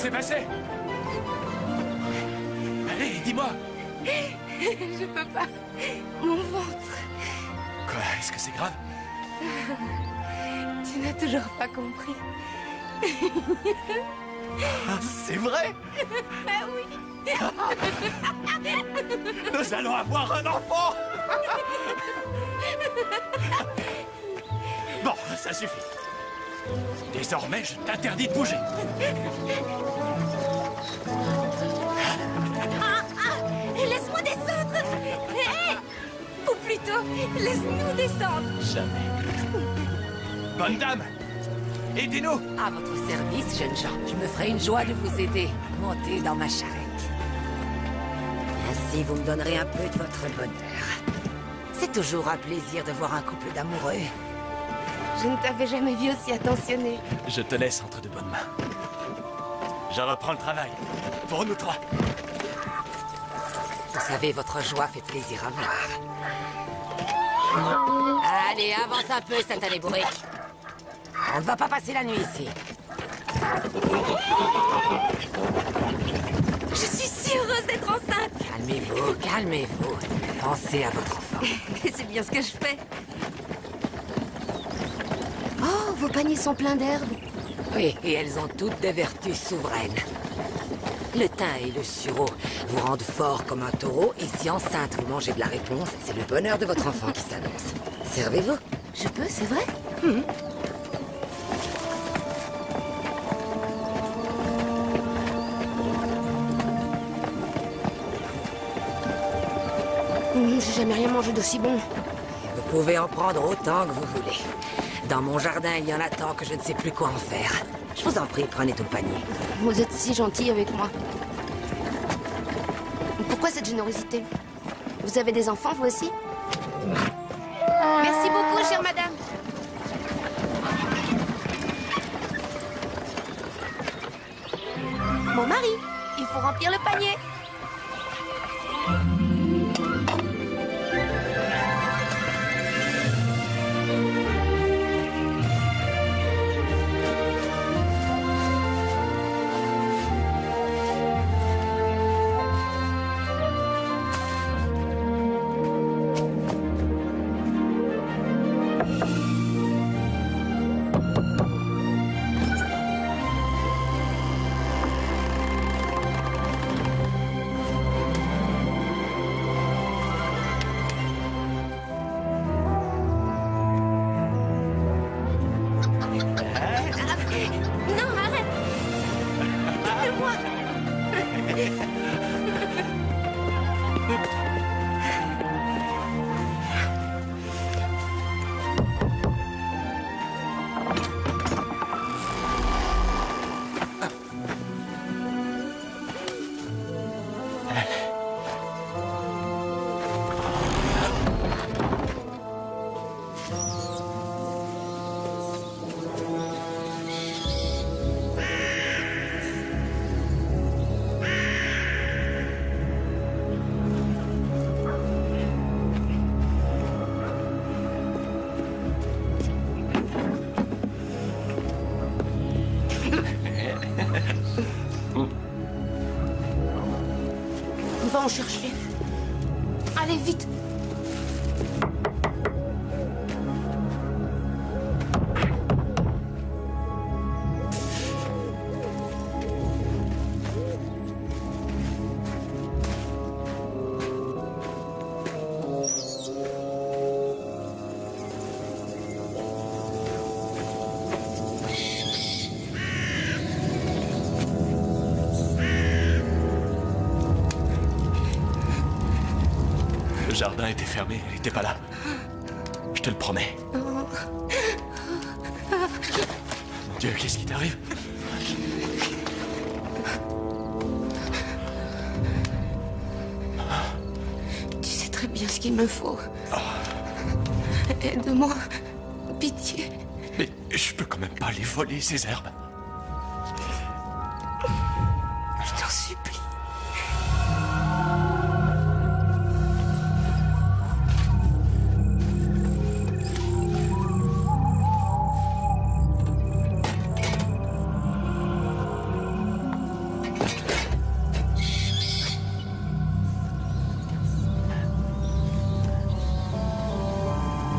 s'est passé? Allez, dis-moi. Je peux pas. Mon ventre. Quoi? Est-ce que c'est grave? Tu n'as toujours pas compris. Ah, c'est vrai? Ah oui. Nous allons avoir un enfant. Bon, ça suffit. Désormais, je t'interdis de bouger. Laisse-moi descendre. Hé! Ou plutôt, laisse-nous descendre. Jamais. Bonne dame, aidez-nous. À votre service, jeunes gens. Je me ferai une joie de vous aider. Montez dans ma charrette. Ainsi, vous me donnerez un peu de votre bonheur. C'est toujours un plaisir de voir un couple d'amoureux. Je ne t'avais jamais vu aussi attentionné. Je te laisse entre de bonnes mains. Je reprends le travail. Pour nous trois. Vous savez, votre joie fait plaisir à voir. Allez, avance un peu, satané bourrique. On ne va pas passer la nuit ici. Je suis si heureuse d'être enceinte. Calmez-vous, calmez-vous. Pensez à votre enfant. Et c'est bien ce que je fais. Oh, vos paniers sont pleins d'herbes. Oui, et elles ont toutes des vertus souveraines. Le thym et le sureau vous rendent fort comme un taureau, et si enceinte vous mangez de la réponse, c'est le bonheur de votre enfant qui s'annonce. Servez-vous. Je peux, c'est vrai? J'ai jamais rien mangé d'aussi bon. Vous pouvez en prendre autant que vous voulez. Dans mon jardin, il y en a tant que je ne sais plus quoi en faire. Je vous en prie, prenez tout le panier. Vous êtes si gentil avec moi. Pourquoi cette générosité? Vous avez des enfants, vous aussi? Merci beaucoup, chère madame. Mon mari, il faut remplir le panier. Non, arrête. Laisse-moi. On va en chercher. Allez, vite. Le jardin était fermé, elle n'était pas là. Je te le promets. Mon Dieu, qu'est-ce qui t'arrive? Tu sais très bien ce qu'il me faut. Aide-moi. Pitié. Mais je peux quand même pas les voler, ces herbes. Je t'en supplie.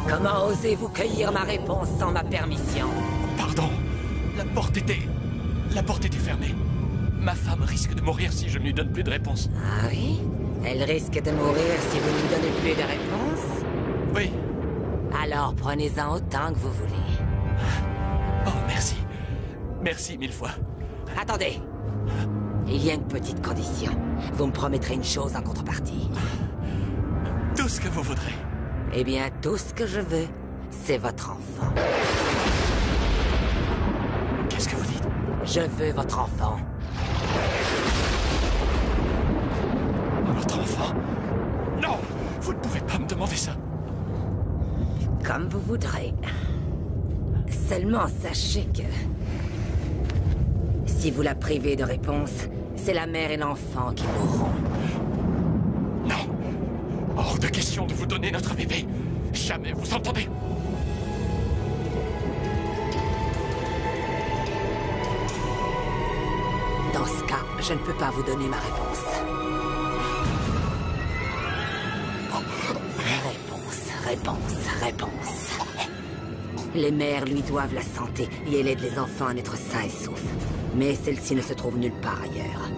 Comment osez-vous cueillir ma réponse sans ma permission? Pardon. La porte était fermée. Ma femme risque de mourir si je ne lui donne plus de réponse. Ah oui? Elle risque de mourir si vous ne lui donnez plus de réponse? Oui. Alors prenez-en autant que vous voulez. Oh, merci. Merci mille fois. Attendez. Il y a une petite condition. Vous me promettrez une chose en contrepartie. Tout ce que vous voudrez. Eh bien, tout ce que je veux, c'est votre enfant. Qu'est-ce que vous dites? Je veux votre enfant. Votre enfant? Non! Vous ne pouvez pas me demander ça. Comme vous voudrez. Seulement sachez que... si vous la privez de réponse, c'est la mère et l'enfant qui mourront. Non! Hors de question de vous donner notre bébé. Jamais, vous entendez? Dans ce cas, je ne peux pas vous donner ma réponse. Réponse. Les mères lui doivent la santé et elle aide les enfants à naître sains et saufs. Mais celle-ci ne se trouve nulle part ailleurs.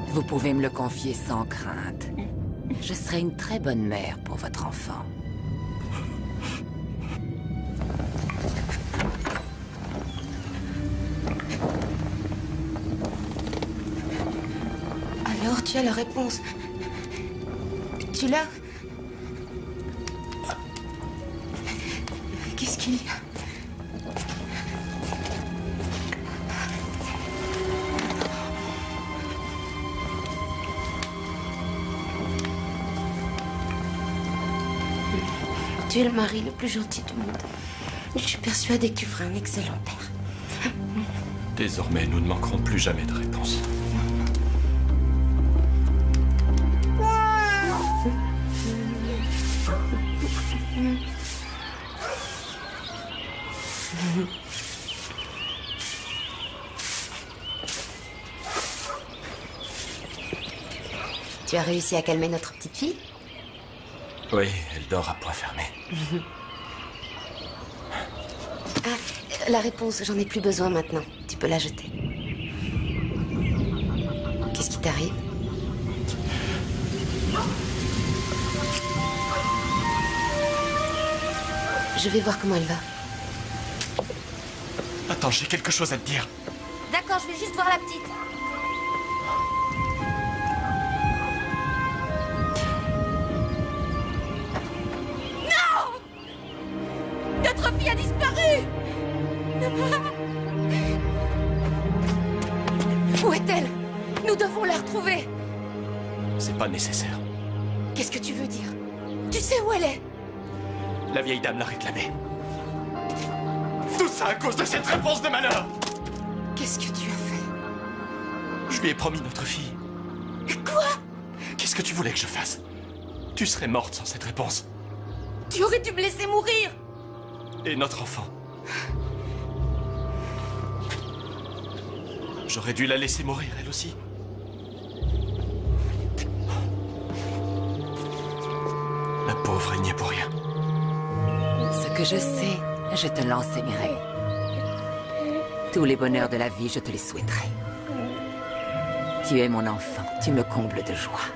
Vous pouvez me le confier sans crainte. Je serai une très bonne mère pour votre enfant. Alors, tu as la réponse. Tu l'as? Qu'est-ce qu'il y a? Tu es le mari le plus gentil du monde. Je suis persuadée que tu feras un excellent père. Désormais, nous ne manquerons plus jamais de réponse. Tu as réussi à calmer notre petite fille? Oui, elle dort à point fermé. Ah, la réponse, j'en ai plus besoin maintenant. Tu peux la jeter. Qu'est-ce qui t'arrive? Je vais voir comment elle va. Attends, j'ai quelque chose à te dire. D'accord, je vais juste voir la petite. Notre fille a disparu! Où est-elle? Nous devons la retrouver! C'est pas nécessaire. Qu'est-ce que tu veux dire? Tu sais où elle est? La vieille dame l'a réclamée. Tout ça à cause de cette réponse de malheur! Qu'est-ce que tu as fait? Je lui ai promis notre fille. Quoi? Qu'est-ce que tu voulais que je fasse? Tu serais morte sans cette réponse. Tu aurais dû me laisser mourir! Et notre enfant. J'aurais dû la laisser mourir, elle aussi. La pauvre, elle n'y est pour rien. Ce que je sais, je te l'enseignerai. Tous les bonheurs de la vie, je te les souhaiterai. Tu es mon enfant, tu me combles de joie.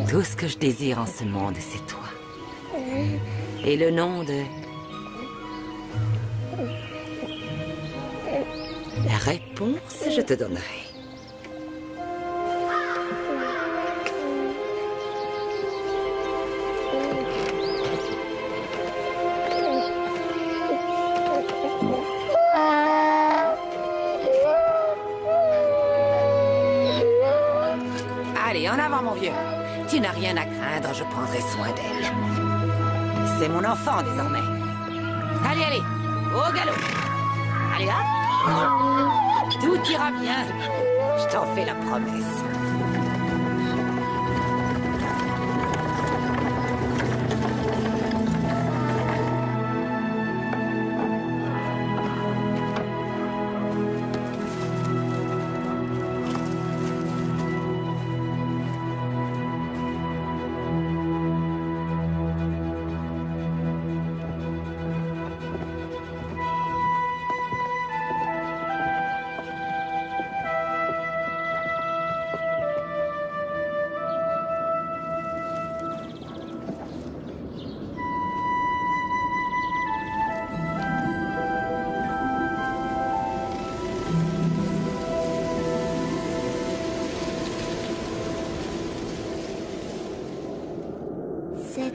Tout ce que je désire en ce monde, c'est toi. Et le nom de... La réponse, je te donnerai. Allez, en avant, mon vieux. Tu n'as rien à craindre, je prendrai soin d'elle. C'est mon enfant, désormais. Allez, allez, au galop. Allez, là. Tout ira bien. Je t'en fais la promesse.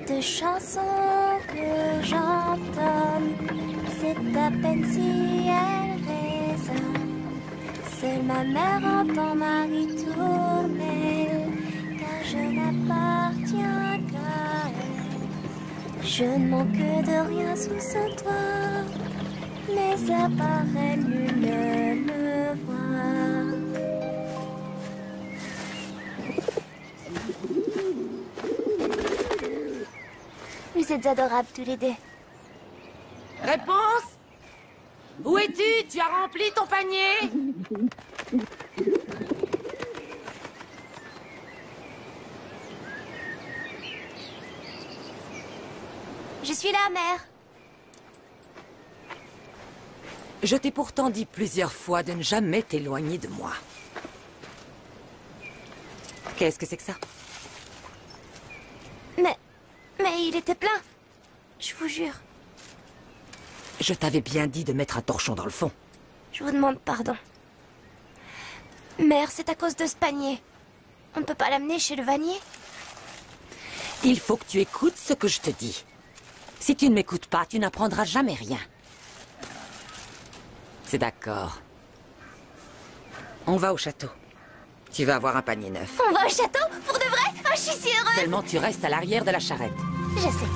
Cette chanson que j'entonne, c'est à peine si elle résonne. Seule ma mère entend ma ritournelle, car je n'appartiens qu'à elle. Je ne manque de rien sous ce toit, mais à part elle, nul ne me voit. Vous êtes adorables tous les deux. Réponse? Où es-tu? Tu as rempli ton panier? Je suis là, mère. Je t'ai pourtant dit plusieurs fois de ne jamais t'éloigner de moi. Qu'est-ce que c'est que ça? Mais il était plein. Je vous jure. Je t'avais bien dit de mettre un torchon dans le fond. Je vous demande pardon. Mère, c'est à cause de ce panier. On ne peut pas l'amener chez le vannier? Il faut que tu écoutes ce que je te dis. Si tu ne m'écoutes pas, tu n'apprendras jamais rien. C'est d'accord. On va au château. Tu vas avoir un panier neuf. On va au château? Pour de vrai? Ah, je suis si heureuse! Seulement tu restes à l'arrière de la charrette. Je sais.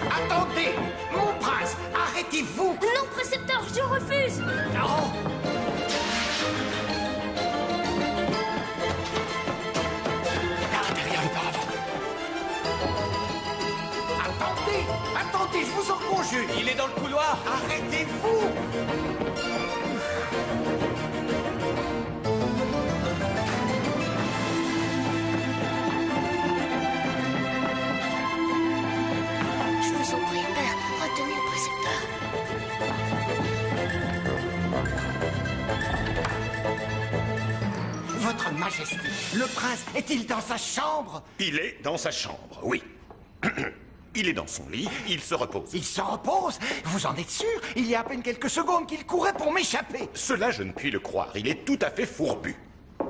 Attendez! Mon prince, arrêtez-vous! Non, précepteur, je refuse! Non! Là, derrière le paravent. Attendez, je vous en conjure! Il est dans le couloir. Arrêtez-vous! Je vous en prie, père, retenez le précepteur. Votre Majesté, le prince est-il dans sa chambre? Il est dans sa chambre, oui. Il est dans son lit, il se repose. Il se repose? Vous en êtes sûr? Il y a à peine quelques secondes qu'il courait pour m'échapper. Cela, je ne puis le croire, il est tout à fait fourbu.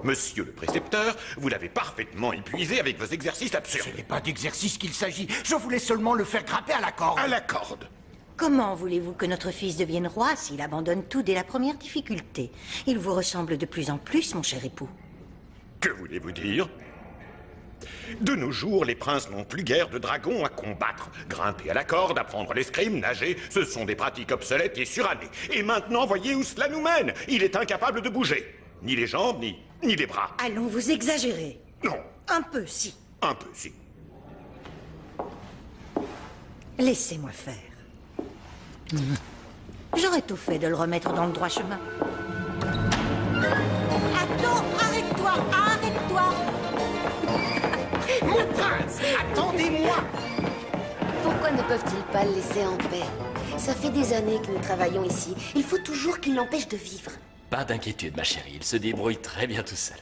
Monsieur le précepteur, vous l'avez parfaitement épuisé avec vos exercices Ce absurdes. n'est pas d'exercice qu'il s'agit. Je voulais seulement le faire grimper à la corde. À la corde. Comment voulez-vous que notre fils devienne roi s'il abandonne tout dès la première difficulté? Il vous ressemble de plus en plus, mon cher époux. Que voulez-vous dire? De nos jours, les princes n'ont plus guère de dragons à combattre. Grimper à la corde, apprendre l'escrime, nager, ce sont des pratiques obsolètes et surannées. Et maintenant, voyez où cela nous mène. Il est incapable de bouger. Ni les jambes, ni les bras. Allons, vous exagérez. Non, Un peu, si. un peu, si. Laissez-moi faire. J'aurais tout fait de le remettre dans le droit chemin. Attends, arrête-toi, arrête-toi. Mon prince, attendez-moi! Pourquoi ne peuvent-ils pas le laisser en paix? Ça fait des années que nous travaillons ici. Il faut toujours qu'il l'empêche de vivre. Pas d'inquiétude, ma chérie. Il se débrouille très bien tout seul.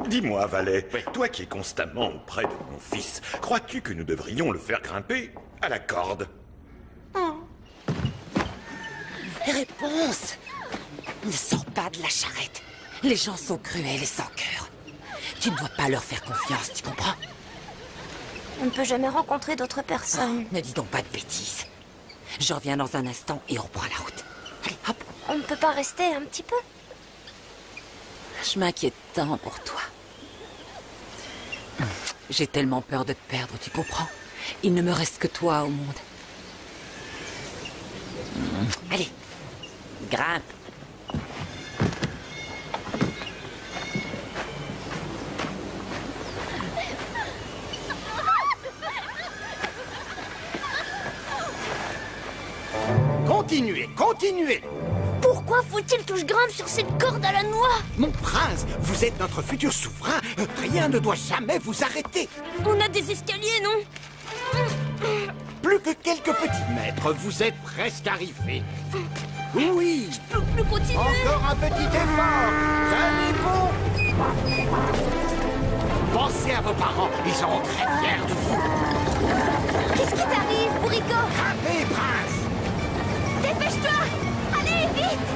Dis-moi, Valet, toi qui es constamment auprès de mon fils, crois-tu que nous devrions le faire grimper à la corde? Réponse! Ne sors pas de la charrette. Les gens sont cruels et sans cœur. Tu ne dois pas leur faire confiance, tu comprends? On ne peut jamais rencontrer d'autres personnes. Ne dis donc pas de bêtises. Je reviens dans un instant et on reprend la route. Allez, hop. On ne peut pas rester un petit peu? Je m'inquiète tant pour toi. J'ai tellement peur de te perdre, tu comprends? Il ne me reste que toi au monde. Allez, grimpe. Continuez, continuez! Pourquoi faut-il que je grimpe sur cette corde à la noix? Mon prince, vous êtes notre futur souverain. Rien ne doit jamais vous arrêter. On a des escaliers, non? Plus que quelques petits mètres, vous êtes presque arrivés. Oui, Je peux plus continuer. encore un petit effort. Tenez bon. Pensez à à vos parents. Ils seront très fiers de vous. Qu'est-ce qui t'arrive, Bourrico? Grimpez, prince! Dépêche-toi! Allez, vite!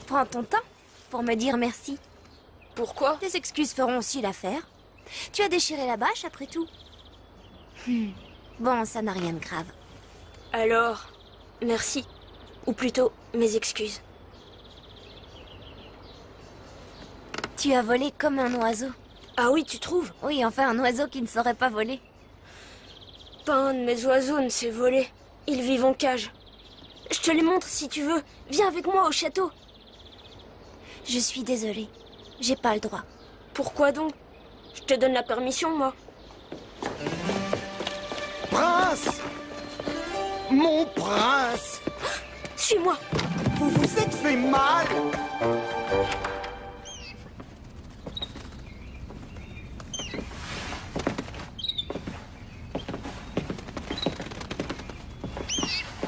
Prends ton temps pour me dire merci. Pourquoi? Tes excuses feront aussi l'affaire. Tu as déchiré la bâche après tout. Bon, ça n'a rien de grave. Alors, merci. Ou plutôt, mes excuses. Tu as volé comme un oiseau. Ah oui, tu trouves? Oui, enfin un oiseau qui ne saurait pas voler. Pas un de mes oiseaux ne sait voler. Ils vivent en cage. Je te les montre si tu veux. Viens avec moi au château. Je suis désolée. J'ai pas le droit. Pourquoi donc? Je te donne la permission, moi. Prince! Mon prince! Suis-moi. Vous vous êtes fait mal!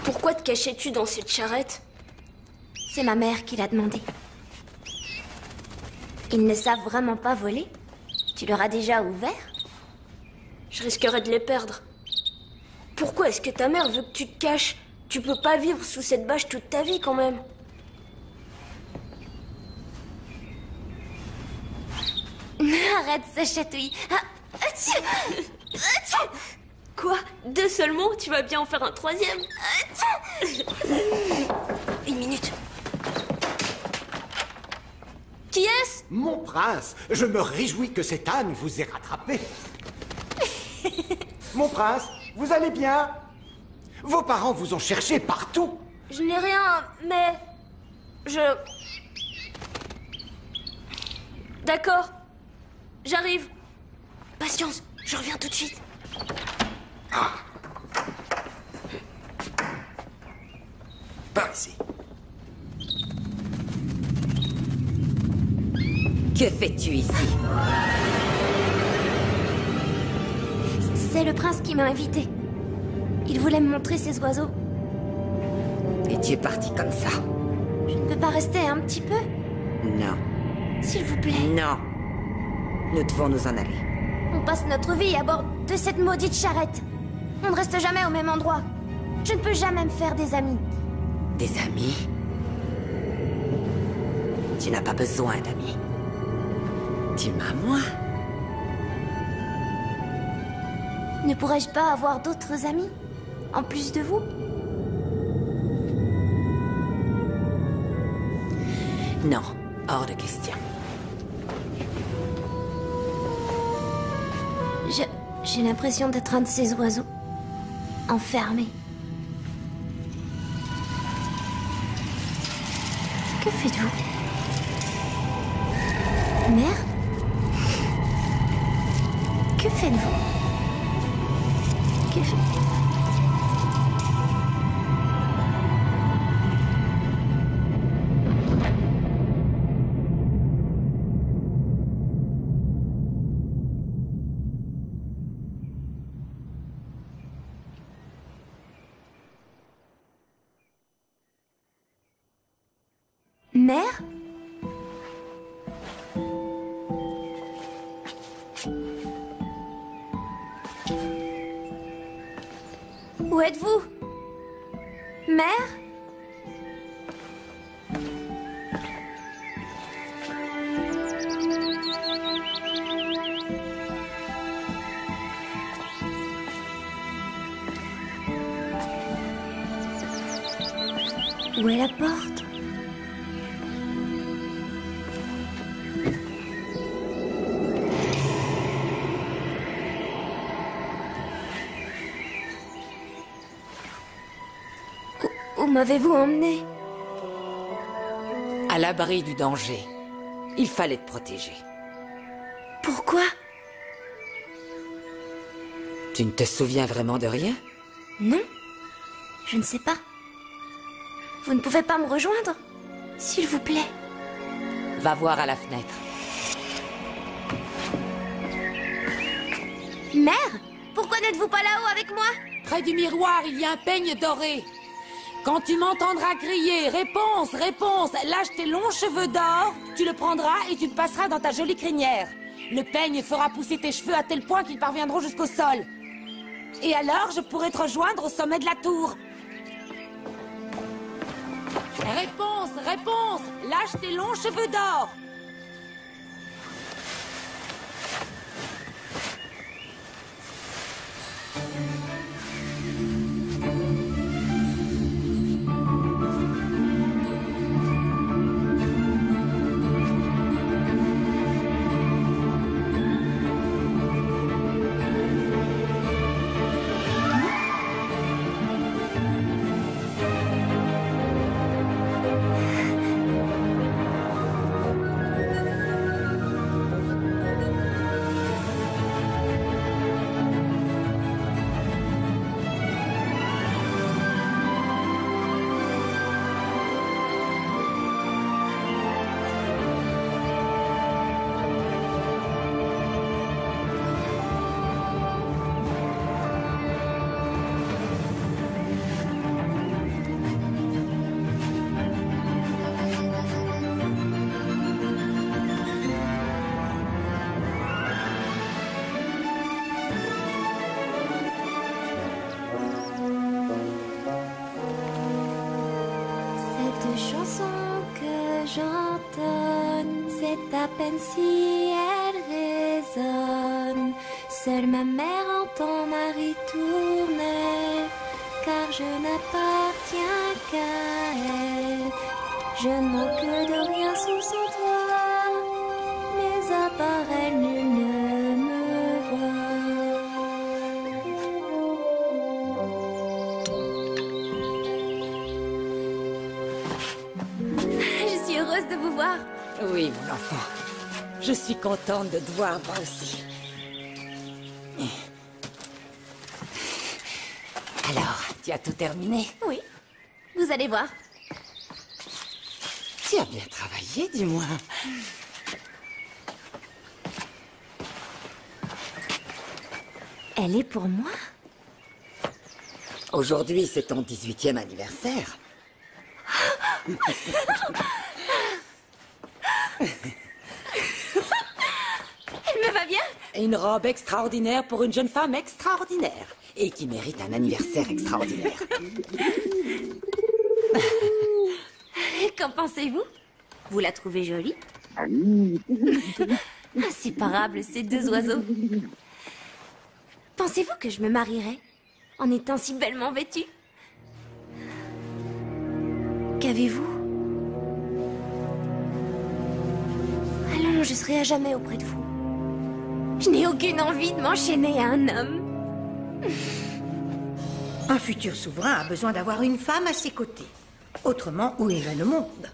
Pourquoi te cachais-tu dans cette charrette? C'est ma mère qui l'a demandé. Ils ne savent vraiment pas voler? Tu leur as déjà ouvert? Je risquerais de les perdre. Pourquoi est-ce que ta mère veut que tu te caches? Tu peux pas vivre sous cette bâche toute ta vie, quand même. Arrête, ça chatouille. Quoi? 2 seulement? Tu vas bien en faire un 3e? Une minute. Qui est-ce? Mon prince, je me réjouis que cet âne vous ait rattrapé. Mon prince, vous allez bien? Vos parents vous ont cherché partout. Je n'ai rien, mais... D'accord. J'arrive. Patience, je reviens tout de suite. Par ici. Que fais-tu ici? C'est le prince qui m'a invité. Il voulait me montrer ses oiseaux. Et tu es parti comme ça? Je ne peux pas rester un petit peu? Non. S'il vous plaît. Non. Nous devons nous en aller. On passe notre vie à bord de cette maudite charrette. On ne reste jamais au même endroit. Je ne peux jamais me faire des amis. Des amis? Tu n'as pas besoin d'amis. Tu m'as, moi. Ne pourrais-je pas avoir d'autres amis? En plus de vous? Non, hors de question. J'ai l'impression d'être un de ces oiseaux. Enfermé. Que faites-vous? Mère? Que faites-vous? Mère? Où êtes-vous? Mère? Où est la porte? Où m'avez-vous emmené? À l'abri du danger. Il fallait te protéger. Pourquoi? Tu ne te souviens vraiment de rien? Non, je ne sais pas. Vous ne pouvez pas me rejoindre? S'il vous plaît. Va voir à la fenêtre. Mère? Pourquoi n'êtes-vous pas là-haut avec moi? Près du miroir, il y a un peigne doré. Quand tu m'entendras crier « Réponse, réponse !» Lâche tes longs cheveux d'or, tu le prendras et tu le passeras dans ta jolie crinière. Le peigne fera pousser tes cheveux à tel point qu'ils parviendront jusqu'au sol. Et alors, je pourrai te rejoindre au sommet de la tour. Réponse, réponse! Lâche tes longs cheveux d'or! À peine si elle résonne, seule ma mère entend ma ritournelle, car je n'appartiens qu'à elle. Je ne manque de rien sous son toit, mais à part elle, nul ne me voit. Je suis heureuse de vous voir. Oui, mon enfant. Je suis contente de te voir, moi aussi. Alors, tu as tout terminé? Oui. Vous allez voir. Tu as bien travaillé, du moins. Elle est pour moi? Aujourd'hui, c'est ton 18e anniversaire. Elle me va bien? Une robe extraordinaire pour une jeune femme extraordinaire. Et qui mérite un anniversaire extraordinaire. Qu'en pensez-vous? Vous la trouvez jolie? Inséparables, ces deux oiseaux. Pensez-vous que je me marierais en étant si bellement vêtue? Qu'avez-vous? Allons, je serai à jamais auprès de vous. Je n'ai aucune envie de m'enchaîner à un homme. Un futur souverain a besoin d'avoir une femme à ses côtés. Autrement, où irait le monde?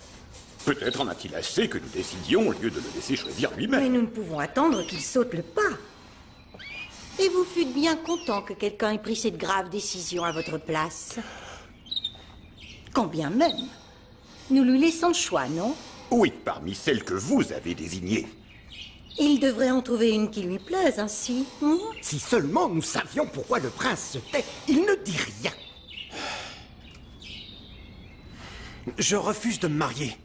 Peut-être en a-t-il assez que nous décidions au lieu de le laisser choisir Mais lui-même. nous ne pouvons attendre qu'il saute le pas. Et vous fûtes bien content que quelqu'un ait pris cette grave décision à votre place. Quand bien même, nous lui laissons le choix, non? Oui, parmi celles que vous avez désignées. Il devrait en trouver une qui lui plaise ainsi. Si seulement nous savions pourquoi le prince se tait, il ne dit rien. Je refuse de me marier.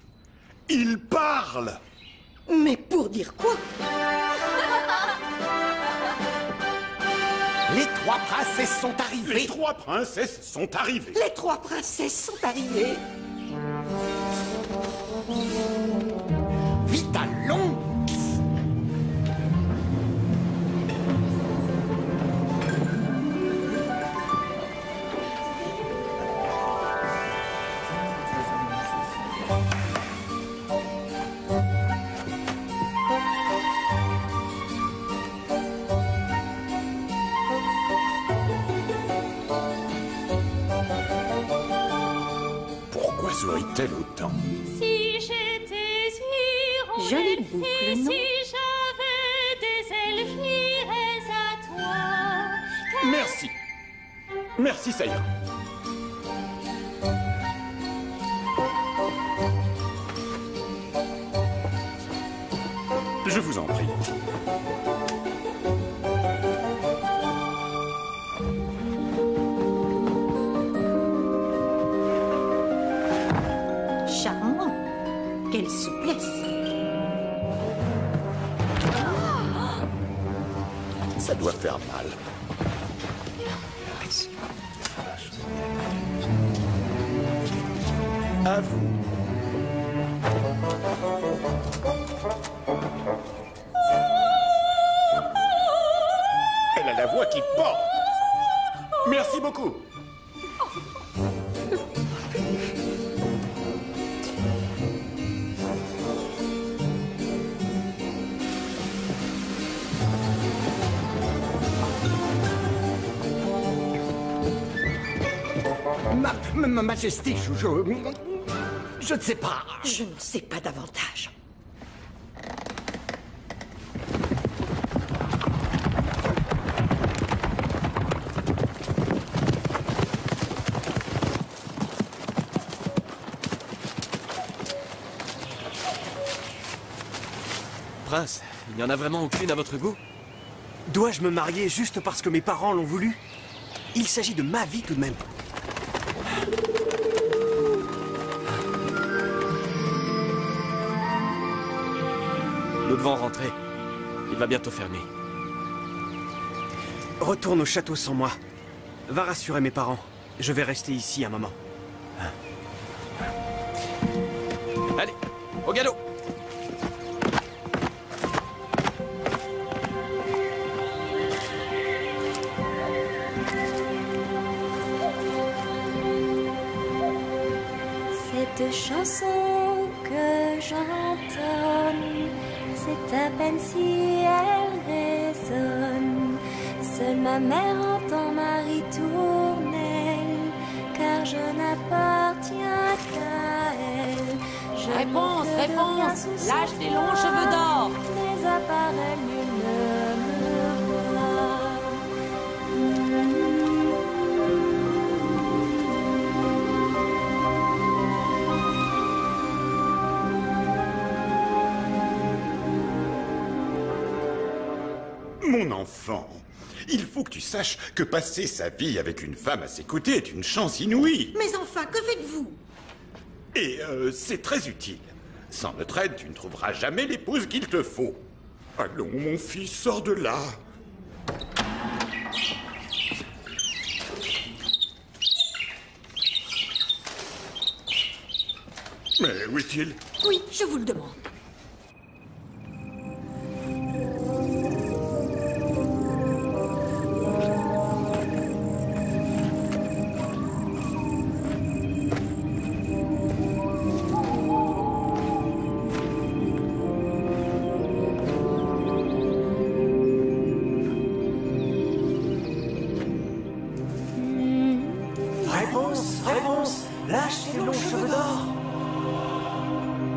Il parle! Mais pour dire quoi? Les trois princesses sont arrivées. Les trois princesses sont arrivées. Les trois princesses sont arrivées. Vite, allons. Pourquoi sourit-elle autant? Si j'étais hirondelle, Jolie boucle, et non? si j'avais des ailes, j'irais à toi. Merci. Merci, ça ira. Je vous en prie. doit faire mal. À vous. Elle a la voix qui porte. Merci beaucoup. Ma majesté, je ne sais pas. Je ne sais pas davantage. Prince, il n'y en a vraiment aucune à votre goût? Dois-je me marier juste parce que mes parents l'ont voulu? Il s'agit de ma vie tout de même. Nous devons rentrer. Il va bientôt fermer. Retourne au château sans moi. Va rassurer mes parents. Je vais rester ici un moment. Allez, au galop! Cette chanson que j'entonne, c'est à peine si elle résonne. Seule ma mère entend ma ritournelle, car je n'appartiens qu'à elle. Je Réponse, manque de réponse. rien sous Lâche ses tes longs cheveux d'or. Mais à part elle, nul ne me voit. Mon enfant, il faut que tu saches que passer sa vie avec une femme à ses côtés est une chance inouïe. Mais enfin, que faites-vous? Et c'est très utile. Sans notre aide, tu ne trouveras jamais l'épouse qu'il te faut. Allons, mon fils, sors de là. Mais où est-il? Oui, je vous le demande. Réponse, réponse. Lâche tes longs cheveux d'or.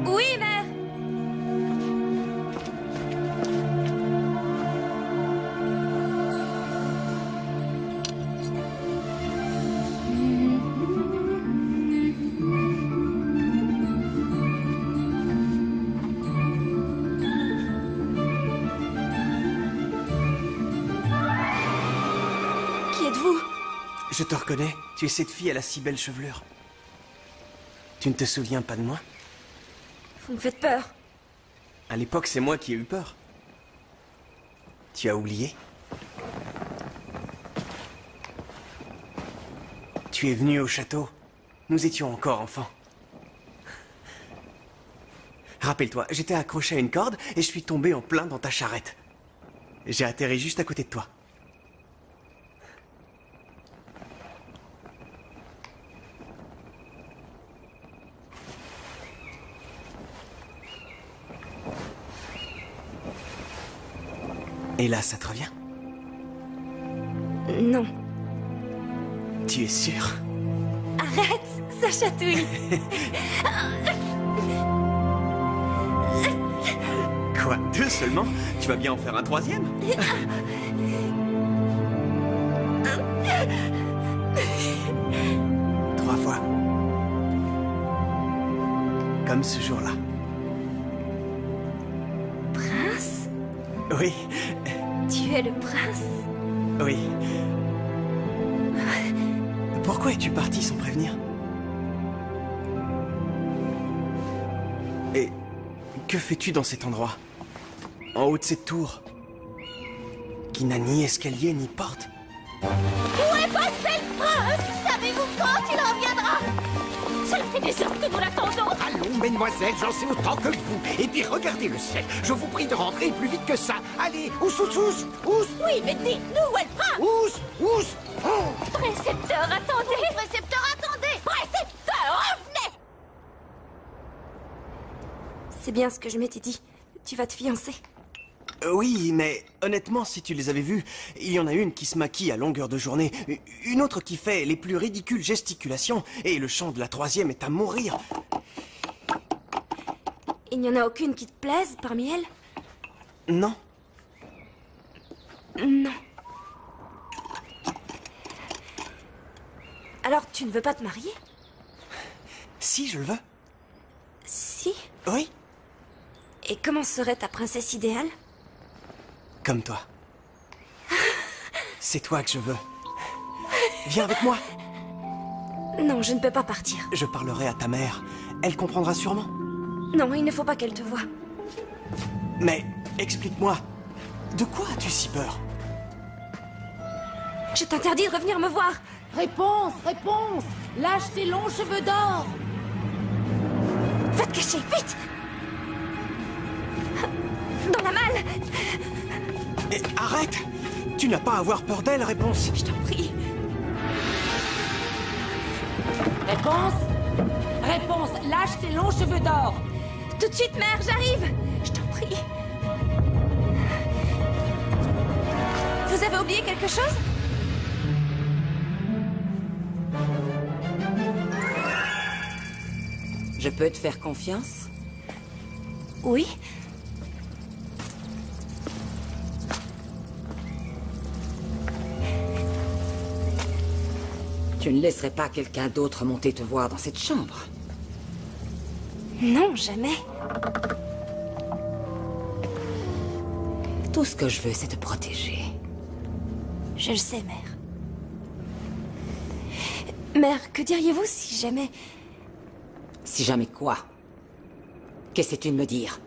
Oui, mère. Qui êtes-vous? Je te reconnais. Tu es cette fille à la si belle chevelure. Tu ne te souviens pas de moi? Vous me faites peur. À l'époque, c'est moi qui ai eu peur. Tu as oublié? Tu es venu au château. Nous étions encore enfants. Rappelle-toi, j'étais accroché à une corde et je suis tombé en plein dans ta charrette. J'ai atterri juste à côté de toi. Et là, ça te revient? Non. Tu es sûr? Arrête, ça chatouille. Quoi, 2 seulement? Tu vas bien en faire un 3e? Trois fois. Comme ce jour-là. Prince? Oui, Tu es le prince? oui. Pourquoi es-tu parti sans prévenir? Et que fais-tu dans cet endroit? En haut de cette tour? qui n'a ni escalier ni porte. Où est passé le prince? Savez-vous quand il reviendra? Ça fait des heures que nous l'attendons. Allons, mesdemoiselles, j'en sais autant que vous. Et puis regardez le ciel. Je vous prie de rentrer plus vite que ça. Allez, ous. Oui, mais dites-nous où est le prince? Ous. Précepteur, attendez. Précepteur, attendez. Précepteur, revenez. C'est bien ce que je m'étais dit. Tu vas te fiancer. Oui, mais honnêtement, si tu les avais vus, il y en a une qui se maquille à longueur de journée, une autre qui fait les plus ridicules gesticulations, et le chant de la troisième est à mourir. Il n'y en a aucune qui te plaise parmi elles? Non. Non. Alors tu ne veux pas te marier? Si, je le veux. Si? Oui. Et comment serait ta princesse idéale? Comme toi. C'est toi que je veux. Viens avec moi. Non, je ne peux pas partir. Je parlerai à ta mère. Elle comprendra sûrement. Non, il ne faut pas qu'elle te voie. Mais explique-moi, de quoi as-tu si peur? Je t'interdis de revenir me voir. Réponse. Lâche tes longs cheveux d'or. Va te cacher, vite. Dans la malle. Et arrête! Tu n'as pas à avoir peur d'elle, Réponse. Je t'en prie. Réponse, lâche tes longs cheveux d'or. Tout de suite, mère, j'arrive. Je t'en prie. Vous avez oublié quelque chose? Je peux te faire confiance? Oui. Tu ne laisserais pas quelqu'un d'autre monter te voir dans cette chambre? Non, jamais. Tout ce que je veux, c'est te protéger. Je le sais, mère. Mère, que diriez-vous si jamais... Si jamais quoi? Qu'essaies-tu de me dire?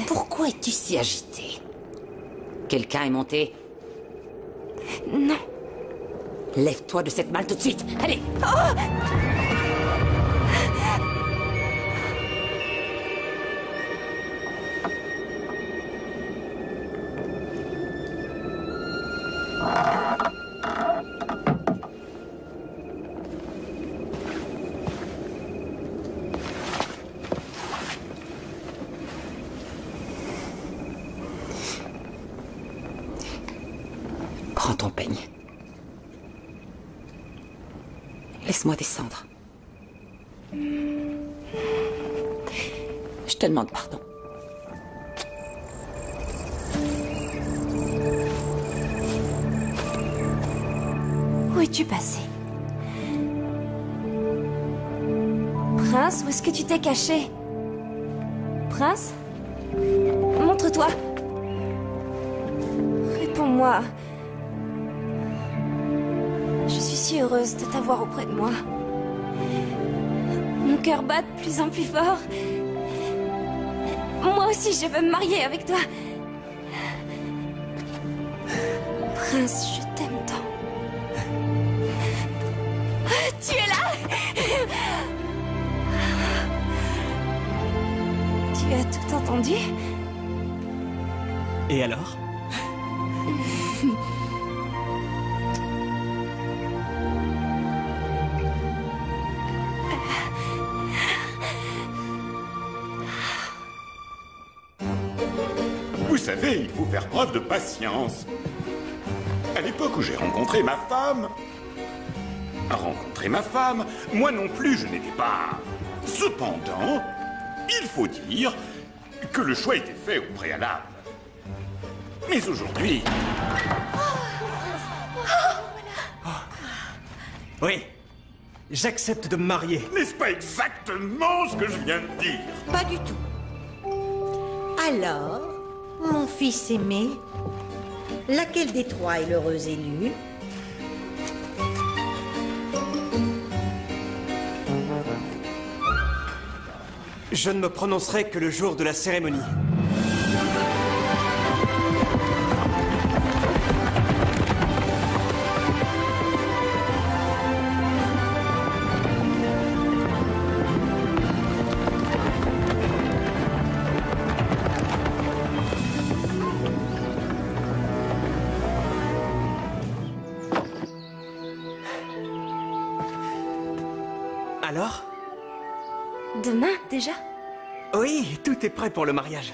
Pourquoi es-tu si agitée? Quelqu'un est monté? Non. Lève-toi de cette malle tout de suite. Allez! Oh! Prends ton peigne. Laisse-moi descendre. Je te demande pardon. Où es-tu passé? Prince, où est-ce que tu t'es caché? Prince? Montre-toi. Réponds-moi. Je suis si heureuse de t'avoir auprès de moi. Mon cœur bat de plus en plus fort. Moi aussi, je veux me marier avec toi. Prince, je t'aime tant. Tu es là? Tu as tout entendu? Et alors? Vous savez, il faut faire preuve de patience. À l'époque où j'ai rencontré ma femme... moi non plus, je n'étais pas... Cependant, il faut dire que le choix était fait au préalable. Mais aujourd'hui... Oui, j'accepte de me marier. N'est-ce pas exactement ce que je viens de dire? Pas du tout. Alors, mon fils aimé, laquelle des trois est l'heureuse élue? Je ne me prononcerai que le jour de la cérémonie. Alors? Demain, déjà? Oui, tout est prêt pour le mariage.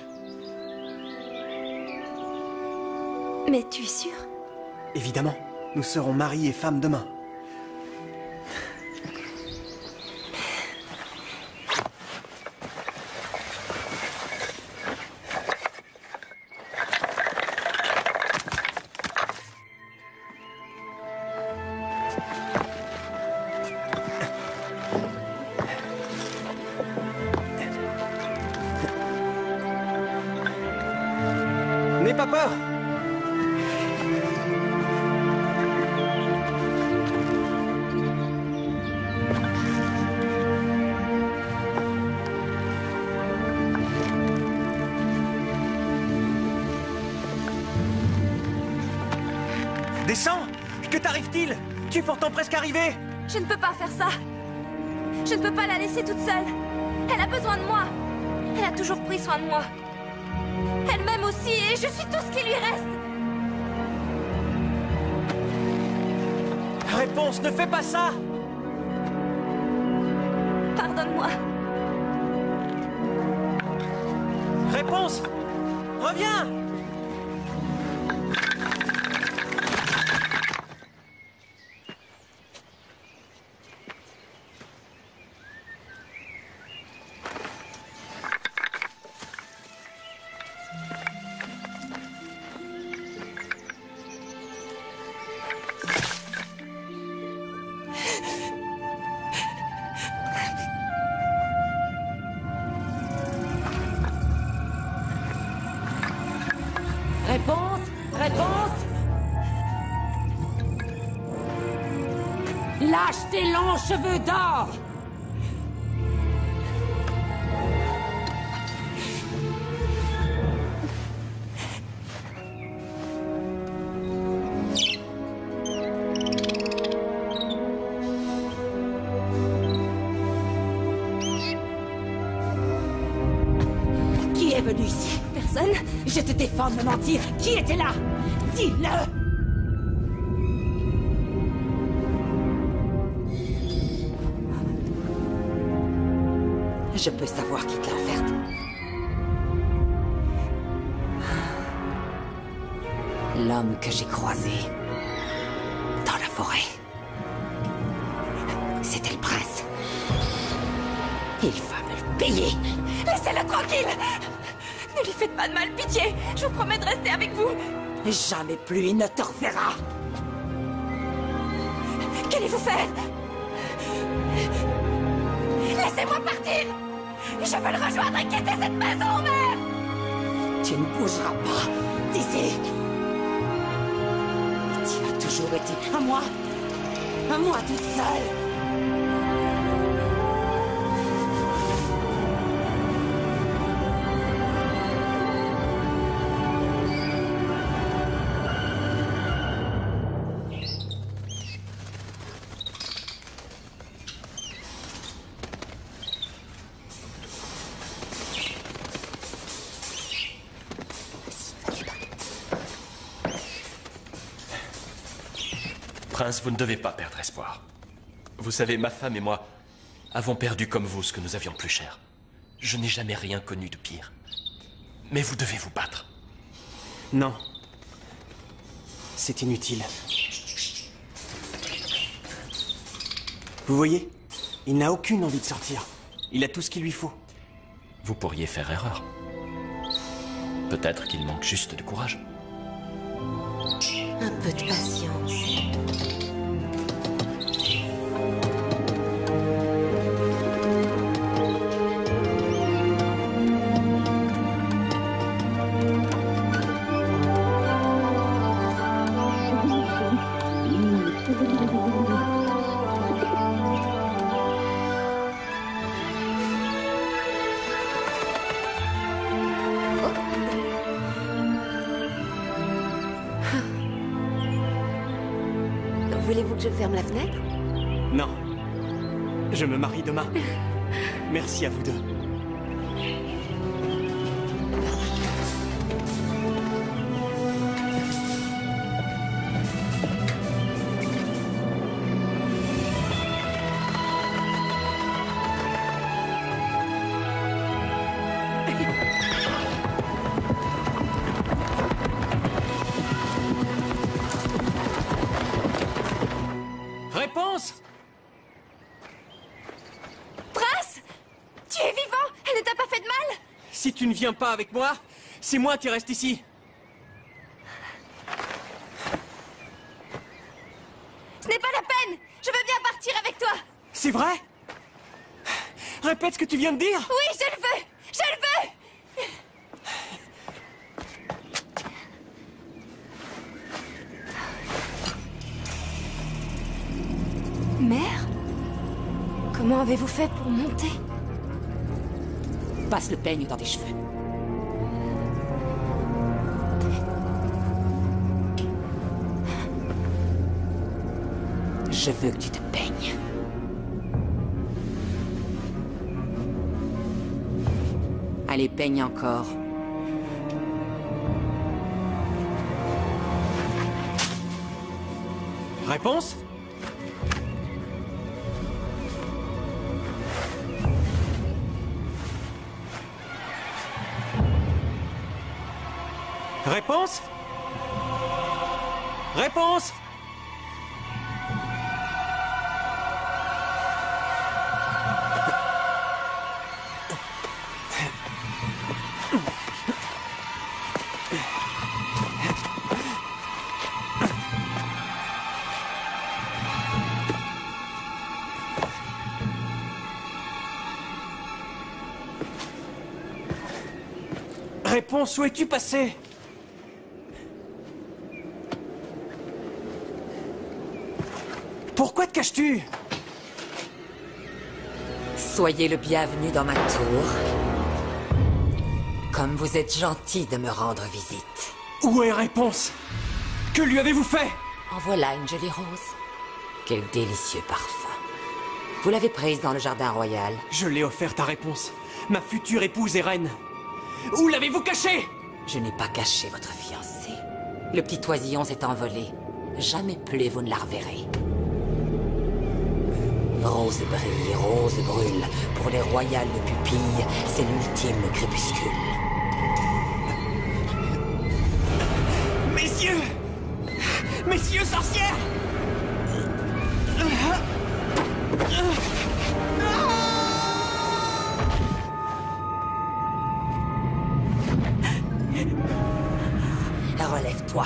Mais tu es sûr? Évidemment, nous serons mari et femme demain. N'aie pas peur! Descends! Que t'arrive-t-il? Tu es pourtant presque arrivé! Je ne peux pas faire ça. Je ne peux pas la laisser toute seule. Elle a besoin de moi. Elle a toujours pris soin de moi. Elle m'aime aussi et je suis tout ce qui lui reste. Réponse, ne fais pas ça! Pardonne-moi. Réponse! Reviens! Réponse! Réponse! Lâche tes longs cheveux d'or! Qui est venu ici? Personne? Je te défends de me mentir. Qui était là? Dis-le! Je peux savoir qui te l'a offerte. L'homme que j'ai croisé dans la forêt. C'était le prince. Il va me le payer. Laissez-le tranquille! Ne lui faites pas de mal, pitié! Je vous promets de rester avec vous! Jamais plus il ne te reverra. Qu'allez-vous faire? Laissez-moi partir! Je veux le rejoindre et quitter cette maison, mère! Tu ne bougeras pas d'ici. Tu as toujours été à moi toute seule. Prince, vous ne devez pas perdre espoir. Vous savez, ma femme et moi avons perdu comme vous ce que nous avions de plus cher. Je n'ai jamais rien connu de pire. Mais vous devez vous battre. Non. C'est inutile. Vous voyez? Il n'a aucune envie de sortir. Il a tout ce qu'il lui faut. Vous pourriez faire erreur. Peut-être qu'il manque juste de courage. Un peu de patience. Voulez-vous que je ferme la fenêtre? Non. Je me marie demain. Merci à vous deux. Réponse! Prince! Tu es vivant! Elle ne t'a pas fait de mal? Si tu ne viens pas avec moi, c'est moi qui reste ici. Ce n'est pas la peine! Je veux bien partir avec toi! C'est vrai? Répète ce que tu viens de dire! Oui, je le veux! Je le veux! Mère? Comment avez-vous fait pour monter? Passe le peigne dans tes cheveux. Je veux que tu te peignes. Allez, peigne encore. Réponse? Réponse? Réponse? Réponse, où es-tu passé? Pourquoi te caches-tu? Soyez le bienvenu dans ma tour. Comme vous êtes gentil de me rendre visite. Où est Réponse? Que lui avez-vous fait? En voilà une jolie rose. Quel délicieux parfum. Vous l'avez prise dans le jardin royal. Je l'ai offerte à Réponse. Ma future épouse est reine. Où l'avez-vous cachée? Je n'ai pas caché votre fiancé. Le petit oisillon s'est envolé. Jamais plus vous ne la reverrez. Rose brille, rose brûle. Pour les royales de pupilles, c'est l'ultime crépuscule. Messieurs! Messieurs sorcières! Relève-toi.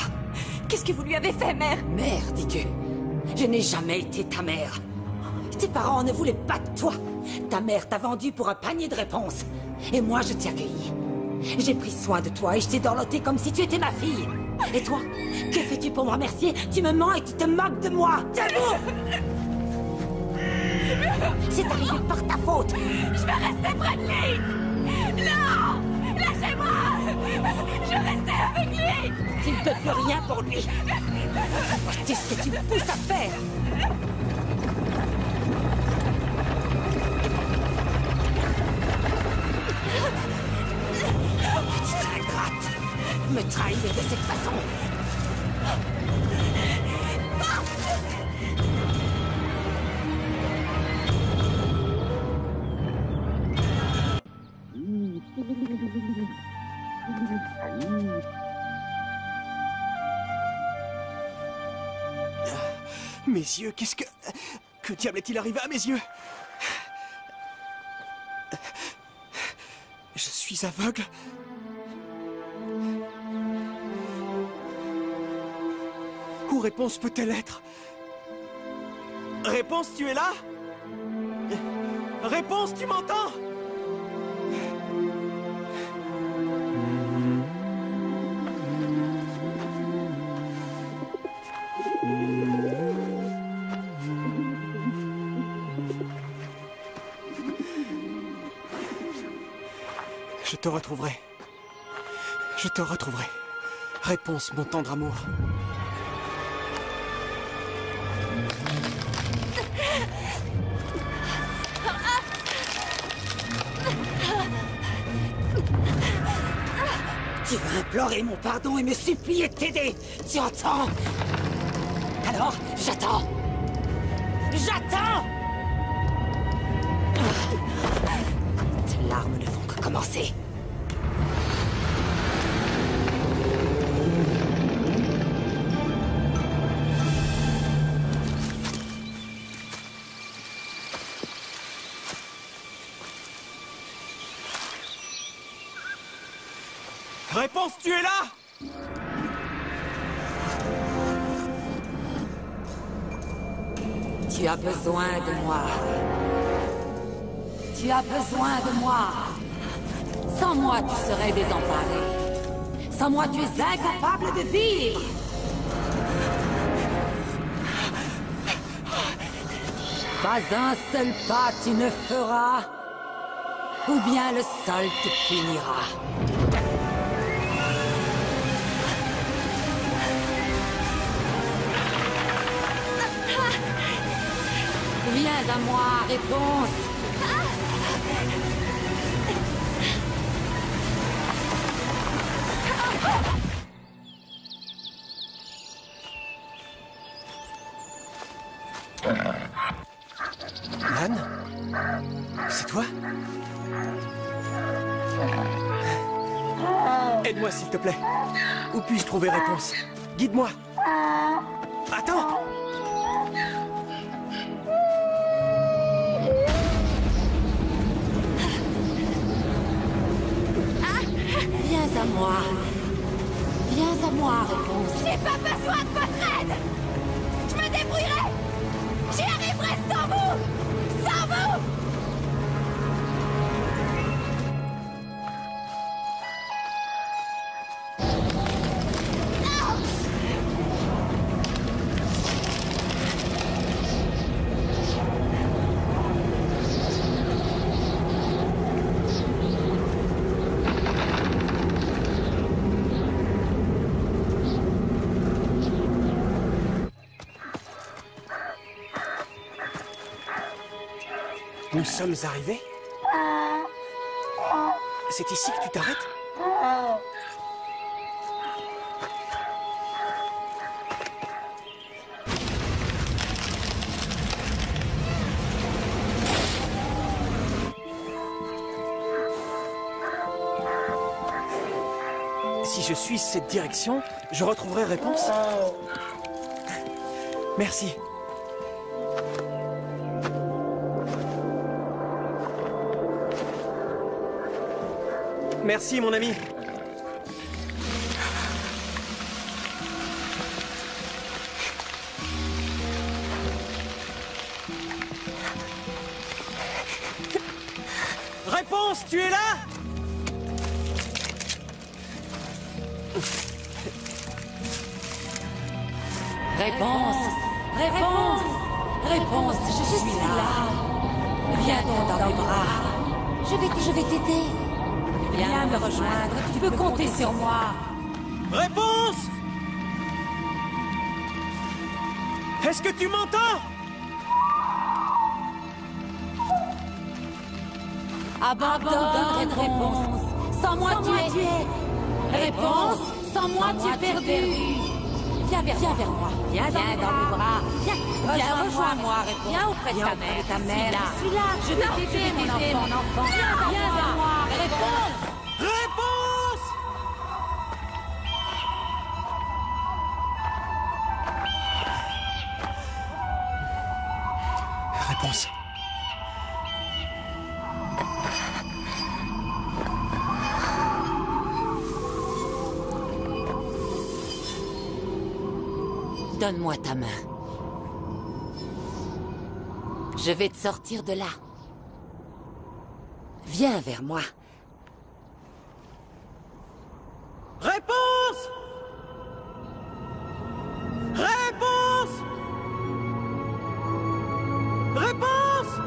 Qu'est-ce que vous lui avez fait, mère? Mère, dis-tu. Je n'ai jamais été ta mère. Tes parents ne voulaient pas de toi. Ta mère t'a vendu pour un panier de réponses. Et moi, je t'ai accueilli. J'ai pris soin de toi et je t'ai dorloté comme si tu étais ma fille. Et toi, que fais-tu pour me remercier? Tu me mens et tu te moques de moi. D'amour! C'est arrivé par ta faute. Je vais rester près de lui! Non! Lâchez-moi! Je vais rester avec lui! Tu ne peux plus rien pour lui. C'est ce que tu me pousses à faire. Petite ingrate, me trahir de cette façon. Mes yeux, qu'est-ce que... Que diable est-il arrivé à mes yeux? Je suis aveugle. Où Réponse peut-elle être? Réponse, tu es là? Réponse, tu m'entends? Je te retrouverai. Je te retrouverai. Réponse, mon tendre amour. Tu vas implorer mon pardon et me supplier de t'aider. Tu entends? Alors, j'attends. J'attends! Tes larmes ne font que commencer. Réponse, tu es là? Tu as besoin de moi. Tu as besoin de moi. Sans moi, tu serais désemparé. Sans moi, tu es incapable de vivre. Pas un seul pas tu ne feras, ou bien le sol te punira. Viens à moi, réponse. Anne? C'est toi? Aide-moi, s'il te plaît. Où puis-je trouver réponse? Guide-moi. Attends! Viens à moi. Viens à moi, réponse. J'ai pas besoin de votre aide. Je me débrouillerai. J'y arriverai sans vous. Sans vous. Nous sommes arrivés? C'est ici que tu t'arrêtes? Si je suis cette direction, je retrouverai réponse. Merci. Merci, mon ami. Réponse, tu es là? Réponse. Réponse. Réponse, je suis là. Viens donc dans mes bras. Je vais t'aider. Viens me rejoindre, tu peux compter sur moi. Réponse! Est-ce que tu m'entends? Abandonne cette réponse. Sans moi, tu es. Réponse. Sans moi, tu es perdu. Viens vers moi. Viens dans mes bras. Viens, rejoins-moi, réponse. Viens auprès de ta mère. Je suis là. Je vais t'aider, mon enfant. Viens vers moi, réponse. Réponse! Réponse. Donne-moi ta main. Je vais te sortir de là. Viens vers moi. Réponse! Réponse! Réponse!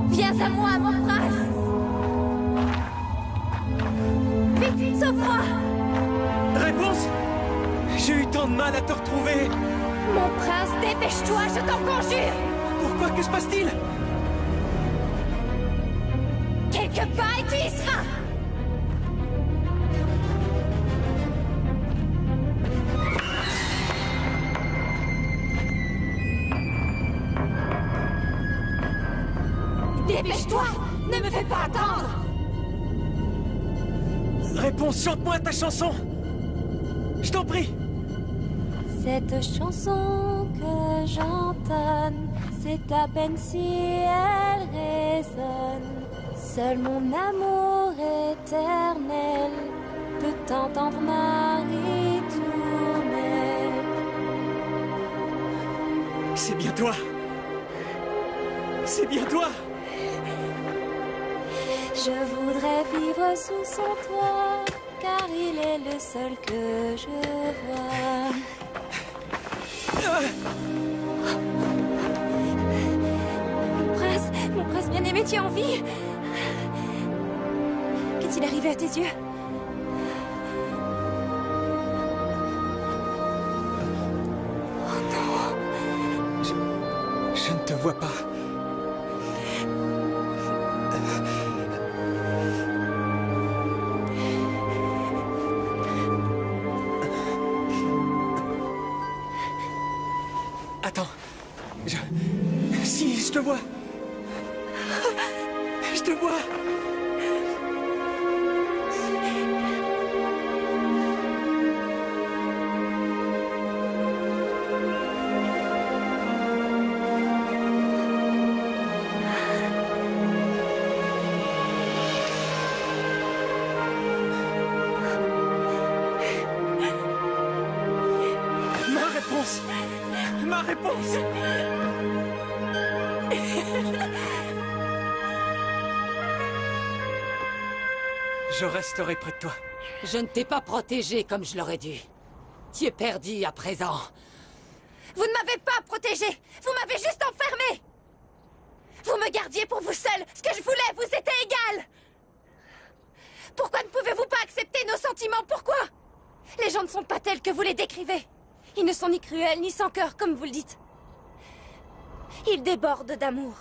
Viens à moi, mon prince. Vite, sauve-moi. Réponse? J'ai eu tant de mal à te retrouver. Mon prince, dépêche-toi, je t'en conjure. Pourquoi? Que se passe-t-il? Quelque part et tu y seras. Dépêche-toi, ne me fais pas attendre. Réponse, chante-moi ta chanson. Je t'en prie. Cette chanson que j'entonne, c'est à peine si elle résonne. Seul mon amour éternel peut entendre ma ritournelle. C'est bien toi. C'est bien toi. Je voudrais vivre sous son toit, car il est le seul que je vois. Mon prince bien-aimé, tu es en vie? Qu'est-il arrivé à tes yeux? Oh non! Je ne te vois pas. Attends. Si, je te vois. Je te vois. Ma réponse. Ma réponse. Je resterai près de toi. Je ne t'ai pas protégé comme je l'aurais dû. Tu es perdu à présent. Vous ne m'avez pas protégé. Vous m'avez juste enfermé. Vous me gardiez pour vous seul. Ce que je voulais vous était égal. Pourquoi ne pouvez-vous pas accepter nos sentiments? Pourquoi? Les gens ne sont pas tels que vous les décrivez. Ils ne sont ni cruels, ni sans cœur, comme vous le dites. Ils débordent d'amour.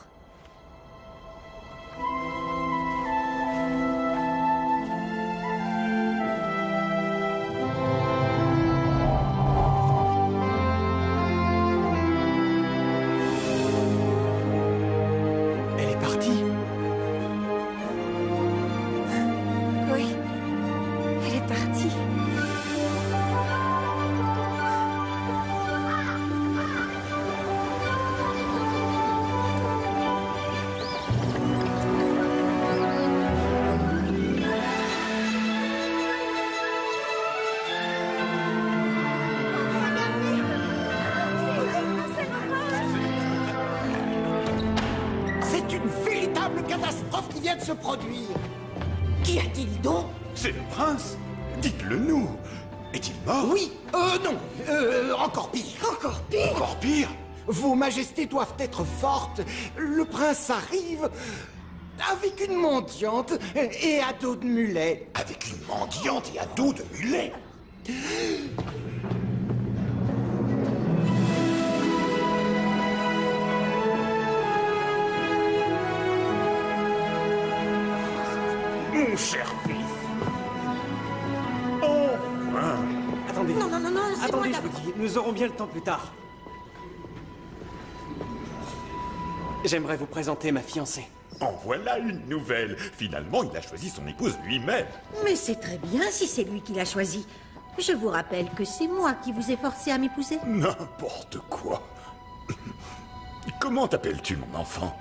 Elle est partie. Oui, elle est partie. C'est une véritable catastrophe qui vient de se produire. Qu'y a-t-il donc? C'est le prince. Dites-le nous. Est-il mort? Oui, non, encore pire. Encore pire? Encore pire? Vos majestés doivent être fortes. Le prince arrive avec une mendiante et à dos de mulet. Avec une mendiante et à dos de mulet? Mon cher fils. Enfin. Attendez. Non, c'est Attendez, moi je vous dis, nous aurons bien le temps plus tard. J'aimerais vous présenter ma fiancée. En voilà une nouvelle. Finalement, il a choisi son épouse lui-même. Mais c'est très bien si c'est lui qui l'a choisi. Je vous rappelle que c'est moi qui vous ai forcé à m'épouser. N'importe quoi. Comment t'appelles-tu, mon enfant?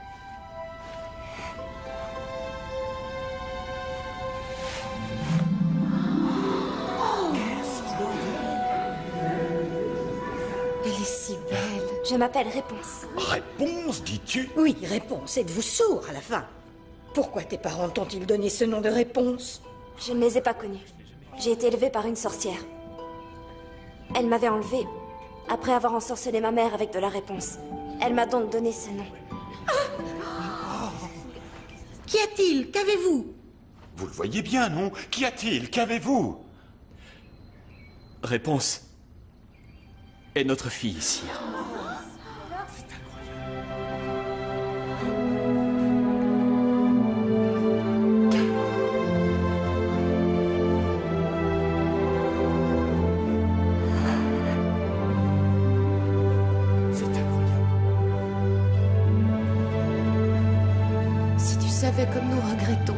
Elle est si belle. Je m'appelle Réponse. Réponse, dis-tu? Oui, réponse. Êtes-vous sourd à la fin? Pourquoi tes parents t'ont-ils donné ce nom de Réponse? Je ne les ai pas connus. J'ai été élevée par une sorcière. Elle m'avait enlevée après avoir ensorcelé ma mère avec de la Réponse. Elle m'a donc donné ce nom. Qu'y a-t-il? Qu'avez-vous? Vous le voyez bien, non? Qu'y a-t-il? Qu'avez-vous? Réponse est notre fille, sire. C'est incroyable. Si tu savais comme nous regrettons.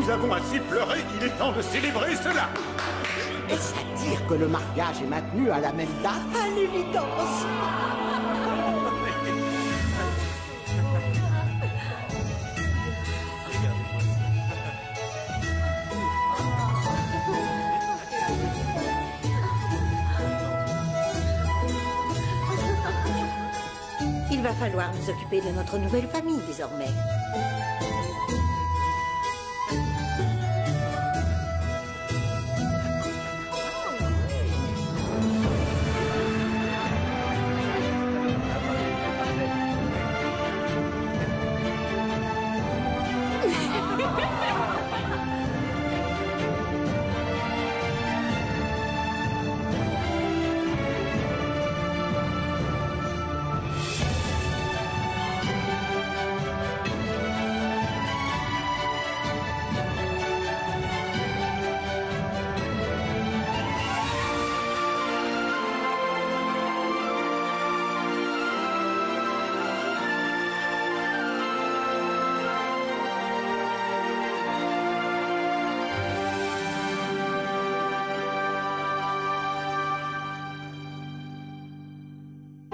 Nous avons assez pleuré, il est temps de célébrer cela. Est-ce à dire que le mariage est maintenu à la même date? À l'évidence. Il va falloir nous occuper de notre nouvelle famille désormais.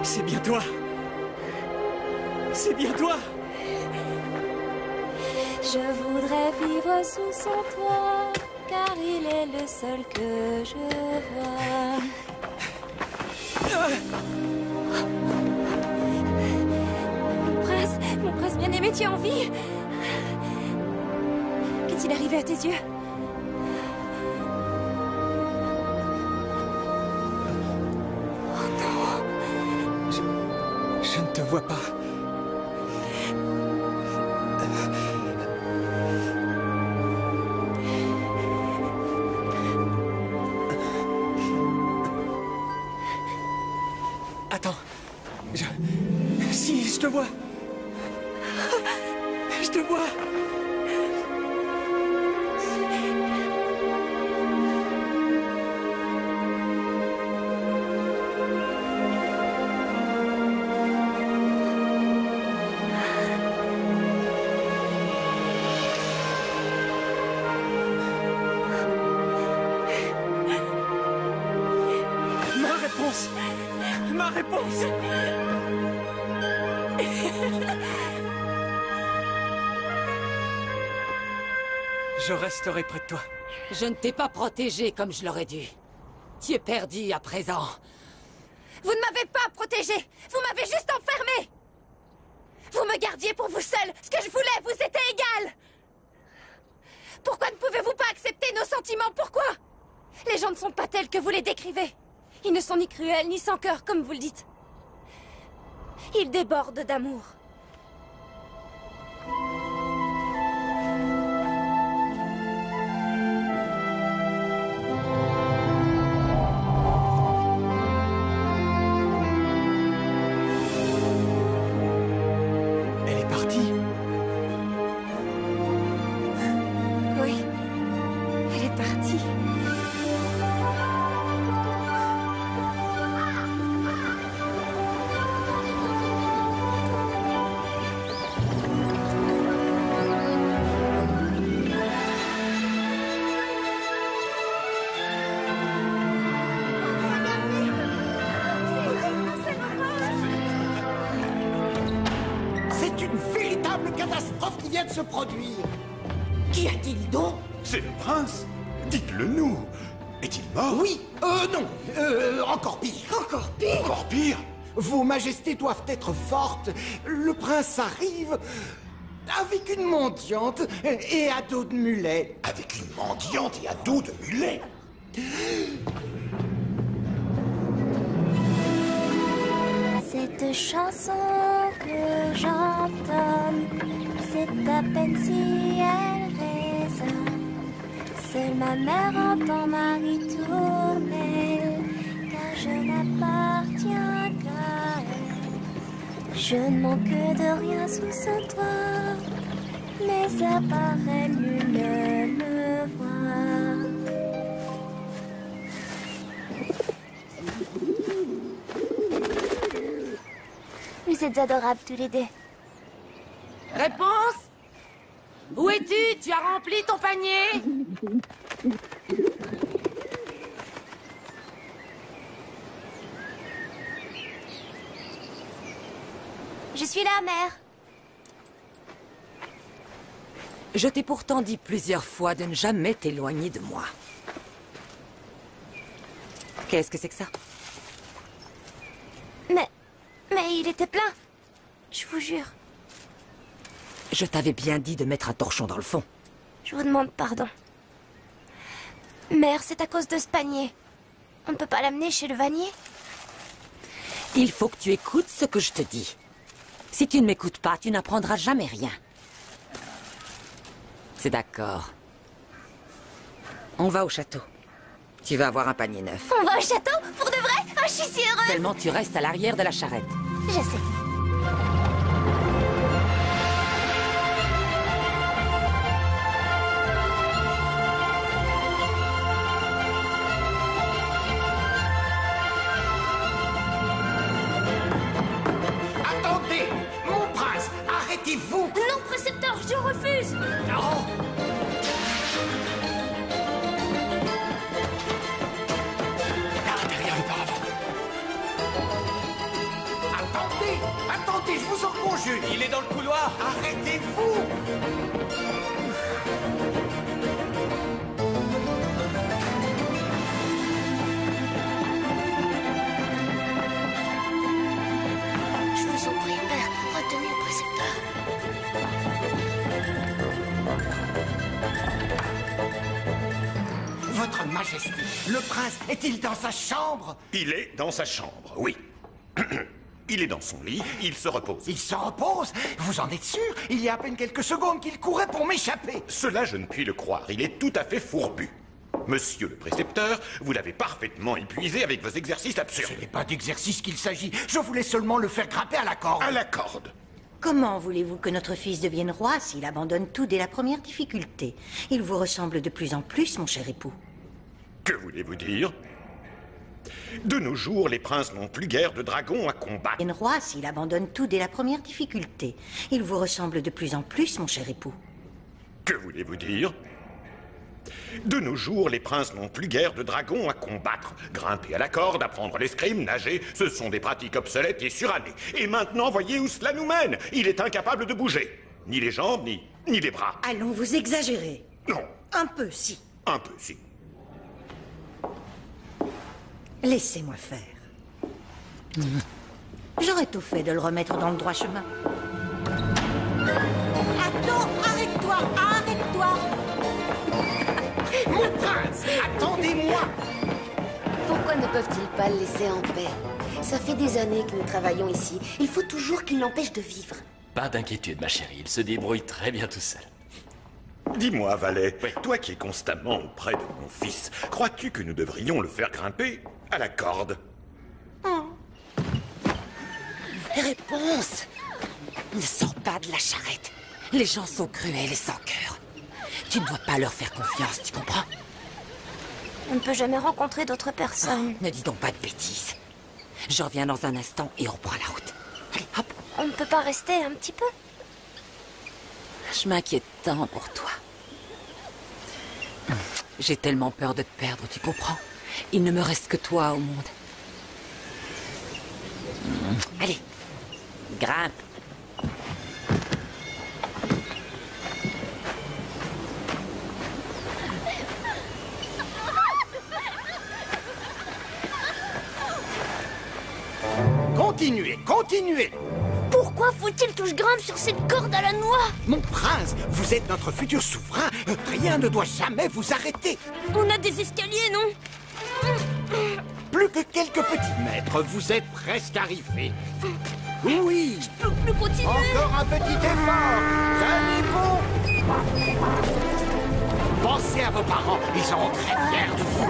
C'est bien toi. C'est bien toi. Je voudrais vivre sous son toit, car il est le seul que je vois. Mon prince bien-aimé, tu es en vie? Qu'est-il arrivé à tes yeux? Je ne te vois pas. Attends. Si, je te vois. Je te vois. Ma réponse. Je resterai près de toi. Je ne t'ai pas protégé comme je l'aurais dû. Tu es perdu à présent. Vous ne m'avez pas protégé. Vous m'avez juste enfermé. Vous me gardiez pour vous seul. Ce que je voulais vous était égal. Pourquoi ne pouvez-vous pas accepter nos sentiments? Pourquoi? Les gens ne sont pas tels que vous les décrivez. Ils ne sont ni cruels, ni sans cœur, comme vous le dites. Ils débordent d'amour. Elle est partie. Oui, elle est partie. Catastrophe qui vient de se produire. Qu'y a-t-il donc? C'est le prince. Dites-le nous. Est-il mort? Oui, non. Encore pire. Encore pire? Encore pire? Vos majestés doivent être fortes. Le prince arrive avec une mendiante et à dos de mulet. Avec une mendiante et à dos de mulet? Cette chanson que j'entonne, c'est à peine si elle résonne. Seule ma mère entend ma ritournelle, car je n'appartiens qu'à elle. Je ne manque de rien sous son toit, mais à part elle, nul ne me voit. Vous êtes adorables tous les deux. Réponse? Où es-tu? Tu as rempli ton panier? Je suis là, mère. Je t'ai pourtant dit plusieurs fois de ne jamais t'éloigner de moi. Qu'est-ce que c'est que ça? Mais il était plein. Je vous jure. Je t'avais bien dit de mettre un torchon dans le fond. Je vous demande pardon. Mère, c'est à cause de ce panier. On ne peut pas l'amener chez le vannier? Il faut que tu écoutes ce que je te dis. Si tu ne m'écoutes pas, tu n'apprendras jamais rien. C'est d'accord. On va au château. Tu vas avoir un panier neuf. On va au château? Pour de vrai? Oh, je suis si heureuse! Seulement tu restes à l'arrière de la charrette. Je sais. Attendez! Mon prince, arrêtez-vous! Non, précepteur, je refuse! Oh! Attendez, je vous en conjure! Il est dans le couloir! Arrêtez-vous! Je vous en prie, père, retenez le précepteur. Votre Majesté, le prince est-il dans sa chambre? Il est dans sa chambre, oui. Il est dans son lit, il se repose. Il se repose? Vous en êtes sûr? Il y a à peine quelques secondes qu'il courait pour m'échapper. Cela, je ne puis le croire. Il est tout à fait fourbu. Monsieur le précepteur, vous l'avez parfaitement épuisé avec vos exercices absurdes. Ce n'est pas d'exercice qu'il s'agit. Je voulais seulement le faire grimper à la corde. À la corde. Comment voulez-vous que notre fils devienne roi s'il abandonne tout dès la première difficulté? Il vous ressemble de plus en plus, mon cher époux. Que voulez-vous dire? De nos jours, les princes n'ont plus guère de dragons à combattre. Devienne roi s'il abandonne tout dès la première difficulté. Il vous ressemble de plus en plus, mon cher époux. Que voulez-vous dire? De nos jours, les princes n'ont plus guère de dragons à combattre. Grimper à la corde, apprendre l'escrime, nager, ce sont des pratiques obsolètes et surannées. Et maintenant, voyez où cela nous mène. Il est incapable de bouger. Ni les jambes, ni les bras. Allons, vous exagérez. Non. Un peu, si. Un peu, si. Laissez-moi faire. J'aurais tout fait de le remettre dans le droit chemin. Attends, arrête-toi, arrête-toi. Mon prince, attendez-moi! Pourquoi ne peuvent-ils pas le laisser en paix? Ça fait des années que nous travaillons ici. Il faut toujours qu'il l'empêche de vivre. Pas d'inquiétude, ma chérie. Il se débrouille très bien tout seul. Dis-moi, valet, toi qui es constamment auprès de mon fils, crois-tu que nous devrions le faire grimper à la corde? Réponse! Ne sors pas de la charrette. Les gens sont cruels et sans cœur. Tu ne dois pas leur faire confiance, tu comprends? On ne peut jamais rencontrer d'autres personnes. Ne dis donc pas de bêtises. Je reviens dans un instant et on reprend la route. Allez, hop. On ne peut pas rester un petit peu? Je m'inquiète tant pour toi. J'ai tellement peur de te perdre, tu comprends? Il ne me reste que toi au monde. Allez, grimpe. Continuez, continuez! Pourquoi faut-il que je grimpe sur cette corde à la noix? Mon prince, vous êtes notre futur souverain. Rien ne doit jamais vous arrêter. On a des escaliers, non? Plus que quelques petits mètres, vous êtes presque arrivés. Oui! Je peux plus continuer! Encore un petit effort! Tenez bon! Pensez à vos parents, ils seront très fiers de vous.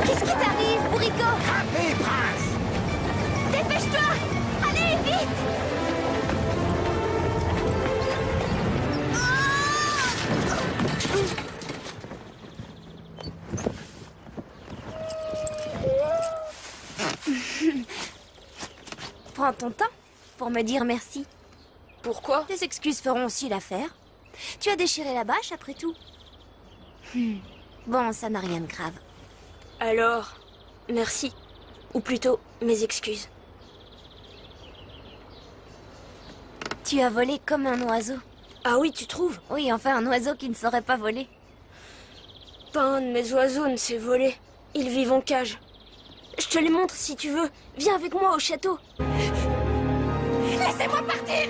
Qu'est-ce qui t'arrive, Bourrico? Grimpez, prince! Dépêche-toi! Allez, vite! Prends ton temps pour me dire merci. Pourquoi? Tes excuses feront aussi l'affaire. Tu as déchiré la bâche après tout. Bon, ça n'a rien de grave. Alors, merci. Ou plutôt, mes excuses. Tu as volé comme un oiseau. Ah oui, tu trouves? Oui, enfin un oiseau qui ne saurait pas voler. Pas un de mes oiseaux ne sait voler. Ils vivent en cage. Je te les montre si tu veux. Viens avec moi au château. Laissez-moi partir!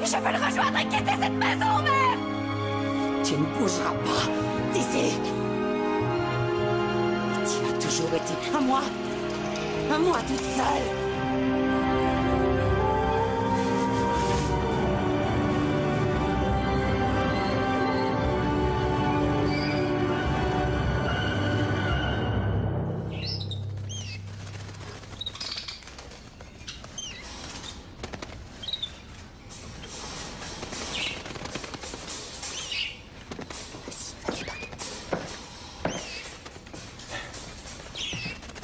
Je veux le rejoindre et quitter cette maison, mère! Tu ne bougeras pas d'ici. Tu as toujours été à moi toute seule.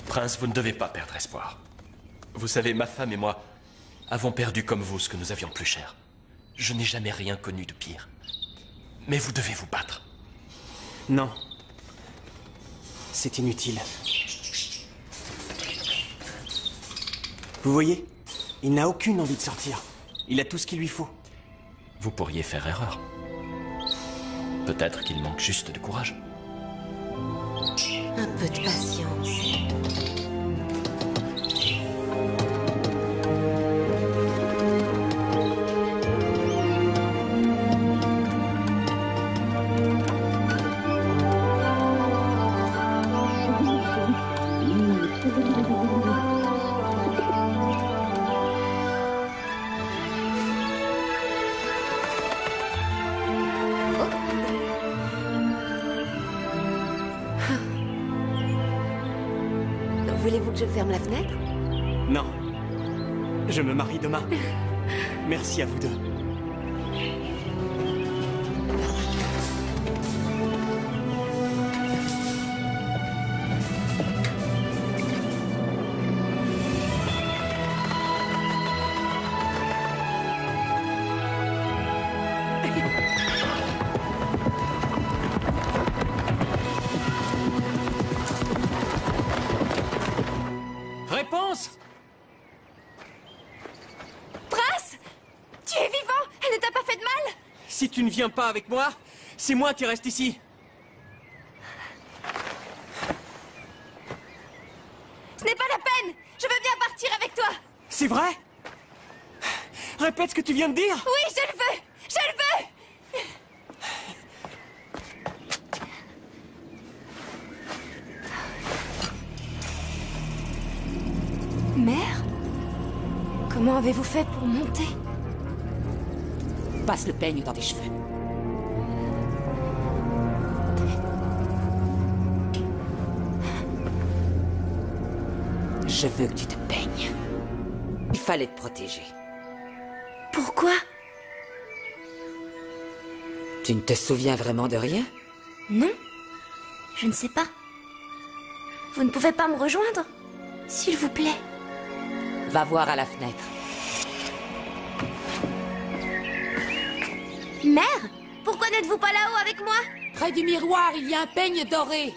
Prince, vous ne devez pas perdre espoir. Vous savez, ma femme et moi avons perdu comme vous ce que nous avions de plus cher. Je n'ai jamais rien connu de pire. Mais vous devez vous battre. Non. C'est inutile. Vous voyez? Il n'a aucune envie de sortir. Il a tout ce qu'il lui faut. Vous pourriez faire erreur. Peut-être qu'il manque juste de courage. Un peu de patience. Voulez-vous que je ferme la fenêtre? Non. Je me marie demain. Merci à vous deux. Réponse! Prince! Tu es vivant! Elle ne t'a pas fait de mal? Si tu ne viens pas avec moi, c'est moi qui reste ici. Ce n'est pas la peine! Je veux bien partir avec toi! C'est vrai? Répète ce que tu viens de dire. Oui, je le veux! Je le veux! Mère? Comment avez-vous fait pour monter? Passe le peigne dans tes cheveux. Je veux que tu te peignes. Il fallait te protéger. Pourquoi? Tu ne te souviens vraiment de rien? Non. Je ne sais pas. Vous ne pouvez pas me rejoindre? S'il vous plaît. Va voir à la fenêtre. Mère? Pourquoi n'êtes-vous pas là-haut avec moi? Près du miroir, il y a un peigne doré.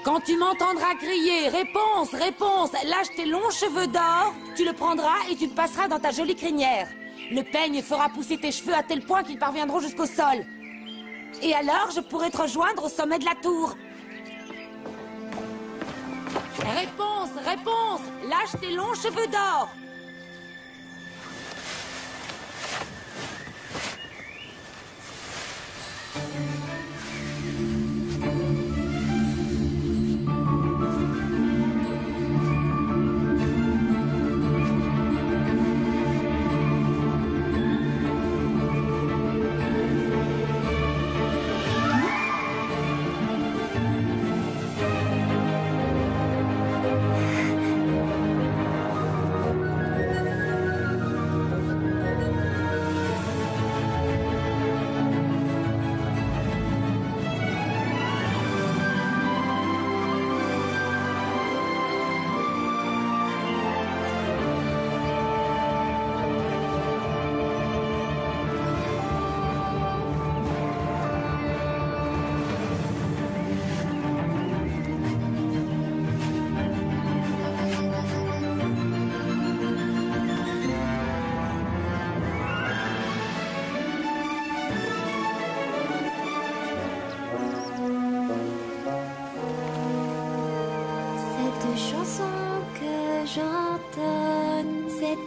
Quand tu m'entendras crier « Réponse, réponse !» lâche tes longs cheveux d'or, tu le prendras et tu le passeras dans ta jolie crinière. Le peigne fera pousser tes cheveux à tel point qu'ils parviendront jusqu'au sol. Et alors, je pourrai te rejoindre au sommet de la tour. Réponse, réponse! Lâche tes longs cheveux d'or!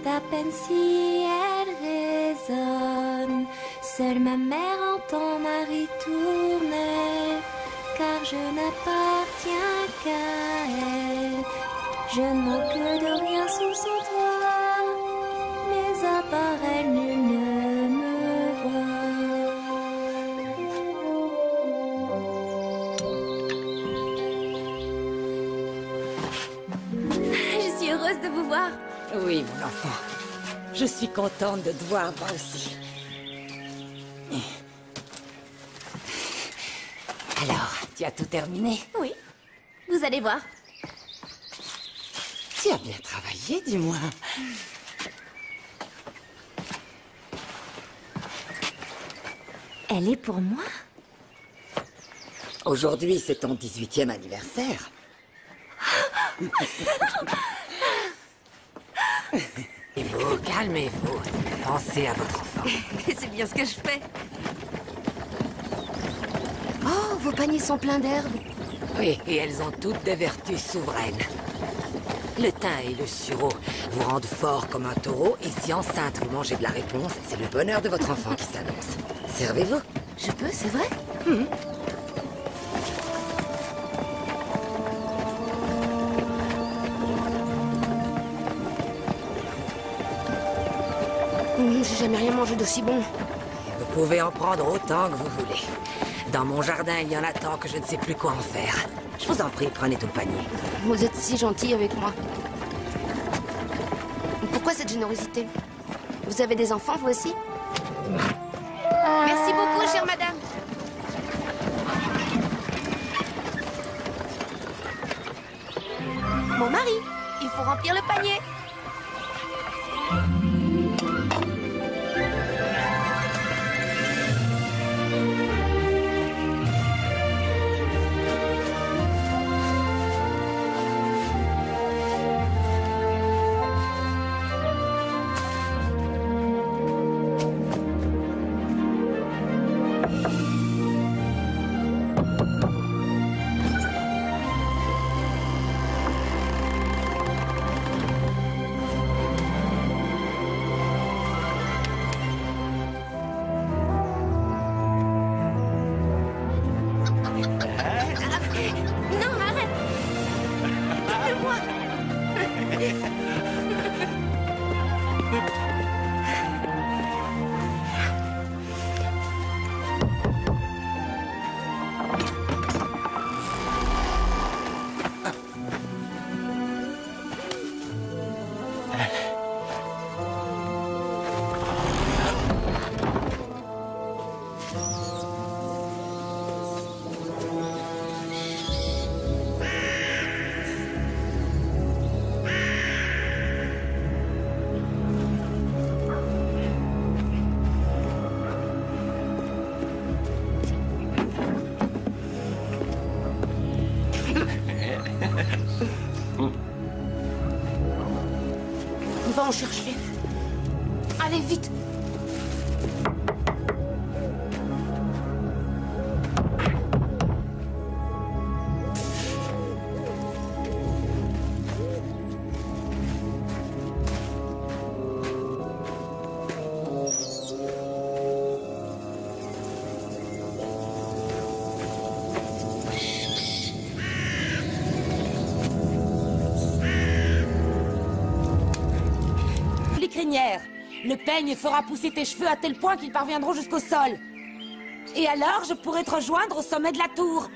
à peine si elle résonne. Seule ma mère entend ma ritournelle, car je n'appartiens qu'à elle. Je ne manque de rien sous son toit, mais à part elle, nul ne me voit. Je suis heureuse de vous voir. Oui, mon enfant. Je suis contente de te voir, moi aussi. Alors, tu as tout terminé? Oui. Vous allez voir. Tu as bien travaillé, dis-moi. Elle est pour moi? Aujourd'hui, c'est ton 18e anniversaire. Calmez-vous, calmez-vous. Pensez à votre enfant. C'est bien ce que je fais. Oh, vos paniers sont pleins d'herbes. Oui, et elles ont toutes des vertus souveraines. Le thym et le sureau vous rendent fort comme un taureau, et si enceinte vous mangez de la réponse, c'est le bonheur de votre enfant qui s'annonce. Servez-vous. Je peux, c'est vrai? J'ai jamais rien mangé d'aussi bon. Vous pouvez en prendre autant que vous voulez. Dans mon jardin, il y en a tant que je ne sais plus quoi en faire. Je vous en prie, prenez tout le panier. Vous êtes si gentil avec moi. Pourquoi cette générosité? Vous avez des enfants, vous aussi? Merci beaucoup, chère madame. Mon mari, il faut remplir le panier. On va en chercher. Allez, vite. Le peigne fera pousser tes cheveux à tel point qu'ils parviendront jusqu'au sol. Et alors, je pourrai te rejoindre au sommet de la tour.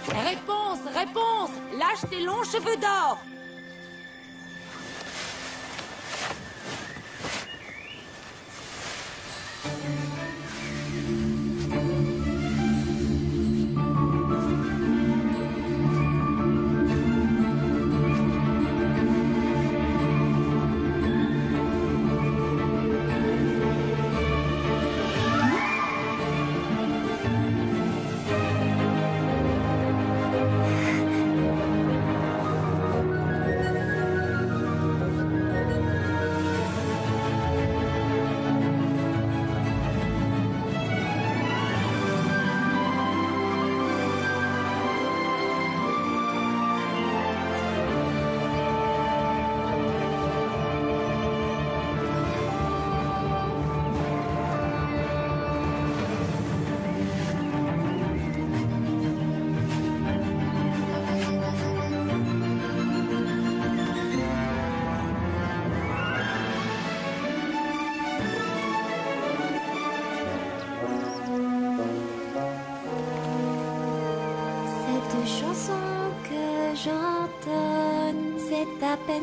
Réponse, réponse! Lâche tes longs cheveux d'or!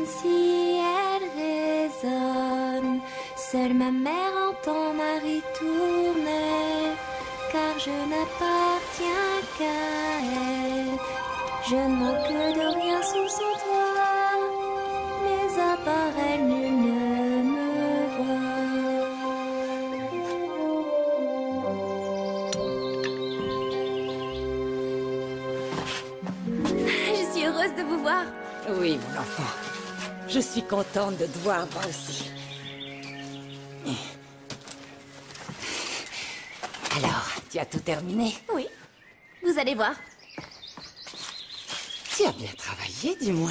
peine si elle résonne. Seule ma mère entend ma ritournelle, car je n'appartiens qu'à elle. Je ne manque de rien sous son toit, mais à part elle, nul ne me voit. Je suis heureuse de vous voir. Oui, mon enfant. Je suis contente de te voir, moi aussi. Alors, tu as tout terminé? Oui. Vous allez voir. Tu as bien travaillé, dis-moi.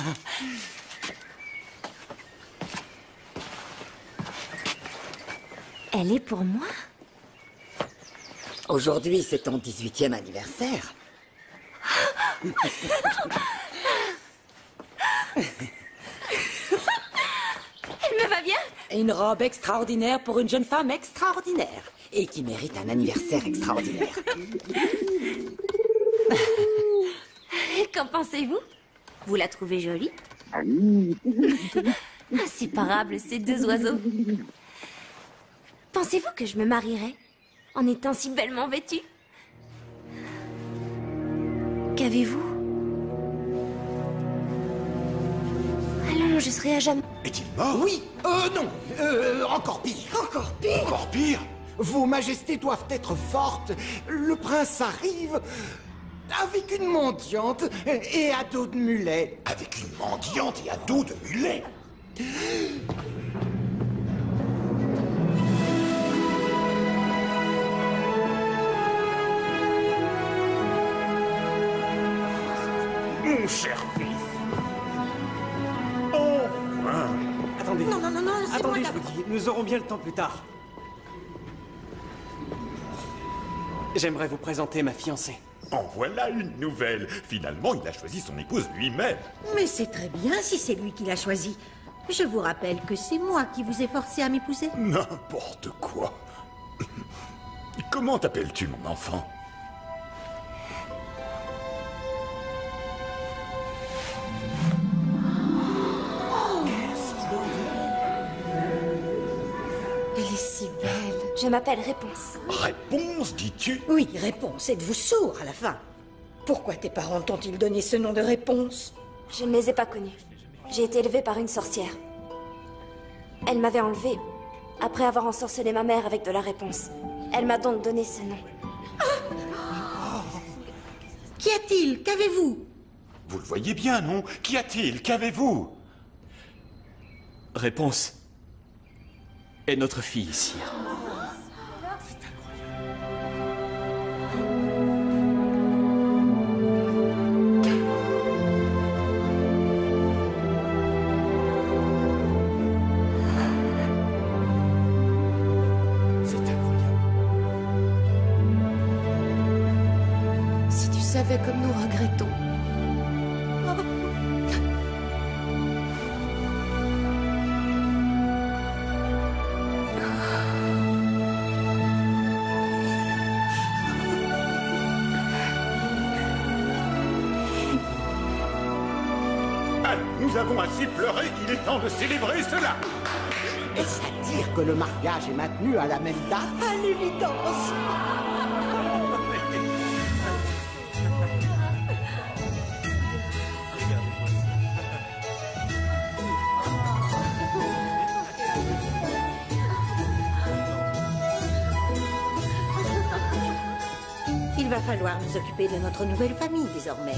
Elle est pour moi? Aujourd'hui, c'est ton 18e anniversaire. Elle me va bien? Une robe extraordinaire pour une jeune femme extraordinaire. Et qui mérite un anniversaire extraordinaire. Qu'en pensez-vous? Vous la trouvez jolie? Inséparables, ces deux oiseaux. Pensez-vous que je me marierais en étant si bellement vêtue? Qu'avez-vous? Allons, je serai à jamais... Est-il mort? Oui, non, encore pire. Encore pire? Encore pire? Vos majestés doivent être fortes. Le prince arrive avec une mendiante et à dos de mulet. Avec une mendiante et à dos de mulet? Mon cher fils. Enfin. Attendez. Non, c'est Attendez, moi je vous dis, nous aurons bien le temps plus tard. J'aimerais vous présenter ma fiancée. En voilà une nouvelle. Finalement, il a choisi son épouse lui-même. Mais c'est très bien si c'est lui qui l'a choisi. Je vous rappelle que c'est moi qui vous ai forcé à m'épouser. N'importe quoi. Comment t'appelles-tu, mon enfant? Elle est si belle. Je m'appelle Réponse. Réponse, dis-tu? Oui, Réponse. Êtes-vous sourd à la fin? Pourquoi tes parents t'ont-ils donné ce nom de Réponse? Je ne les ai pas connus. J'ai été élevée par une sorcière. Elle m'avait enlevée après avoir ensorcelé ma mère avec de la Réponse. Elle m'a donc donné ce nom. Qu'y a-t-il? Qu'avez-vous? Vous le voyez bien, non? Qu'y a-t-il? Qu'avez-vous? Réponse est notre fille, sire. C'est incroyable. Si tu savais comme nous regrettons. Nous avons assez pleuré, il est temps de célébrer cela. Est-ce à dire que le mariage est maintenu à la même date? À l'évidence. Il va falloir nous occuper de notre nouvelle famille désormais.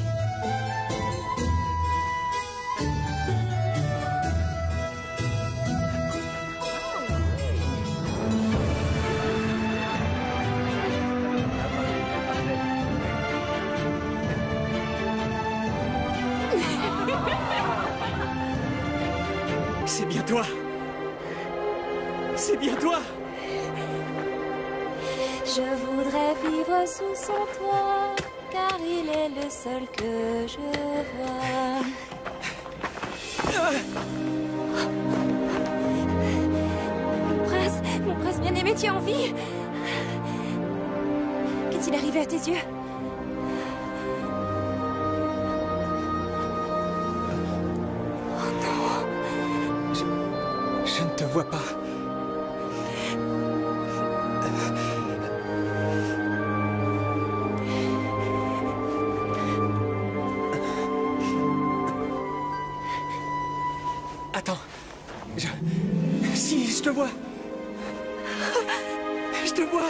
C'est bien toi. C'est bien toi. Je voudrais vivre sous son toit, car il est le seul que je vois. Mon prince bien-aimé, tu es en vie? Qu'est-il arrivé à tes yeux? Oh non! Je ne te vois pas. Attends. Si, je te vois. Je te vois.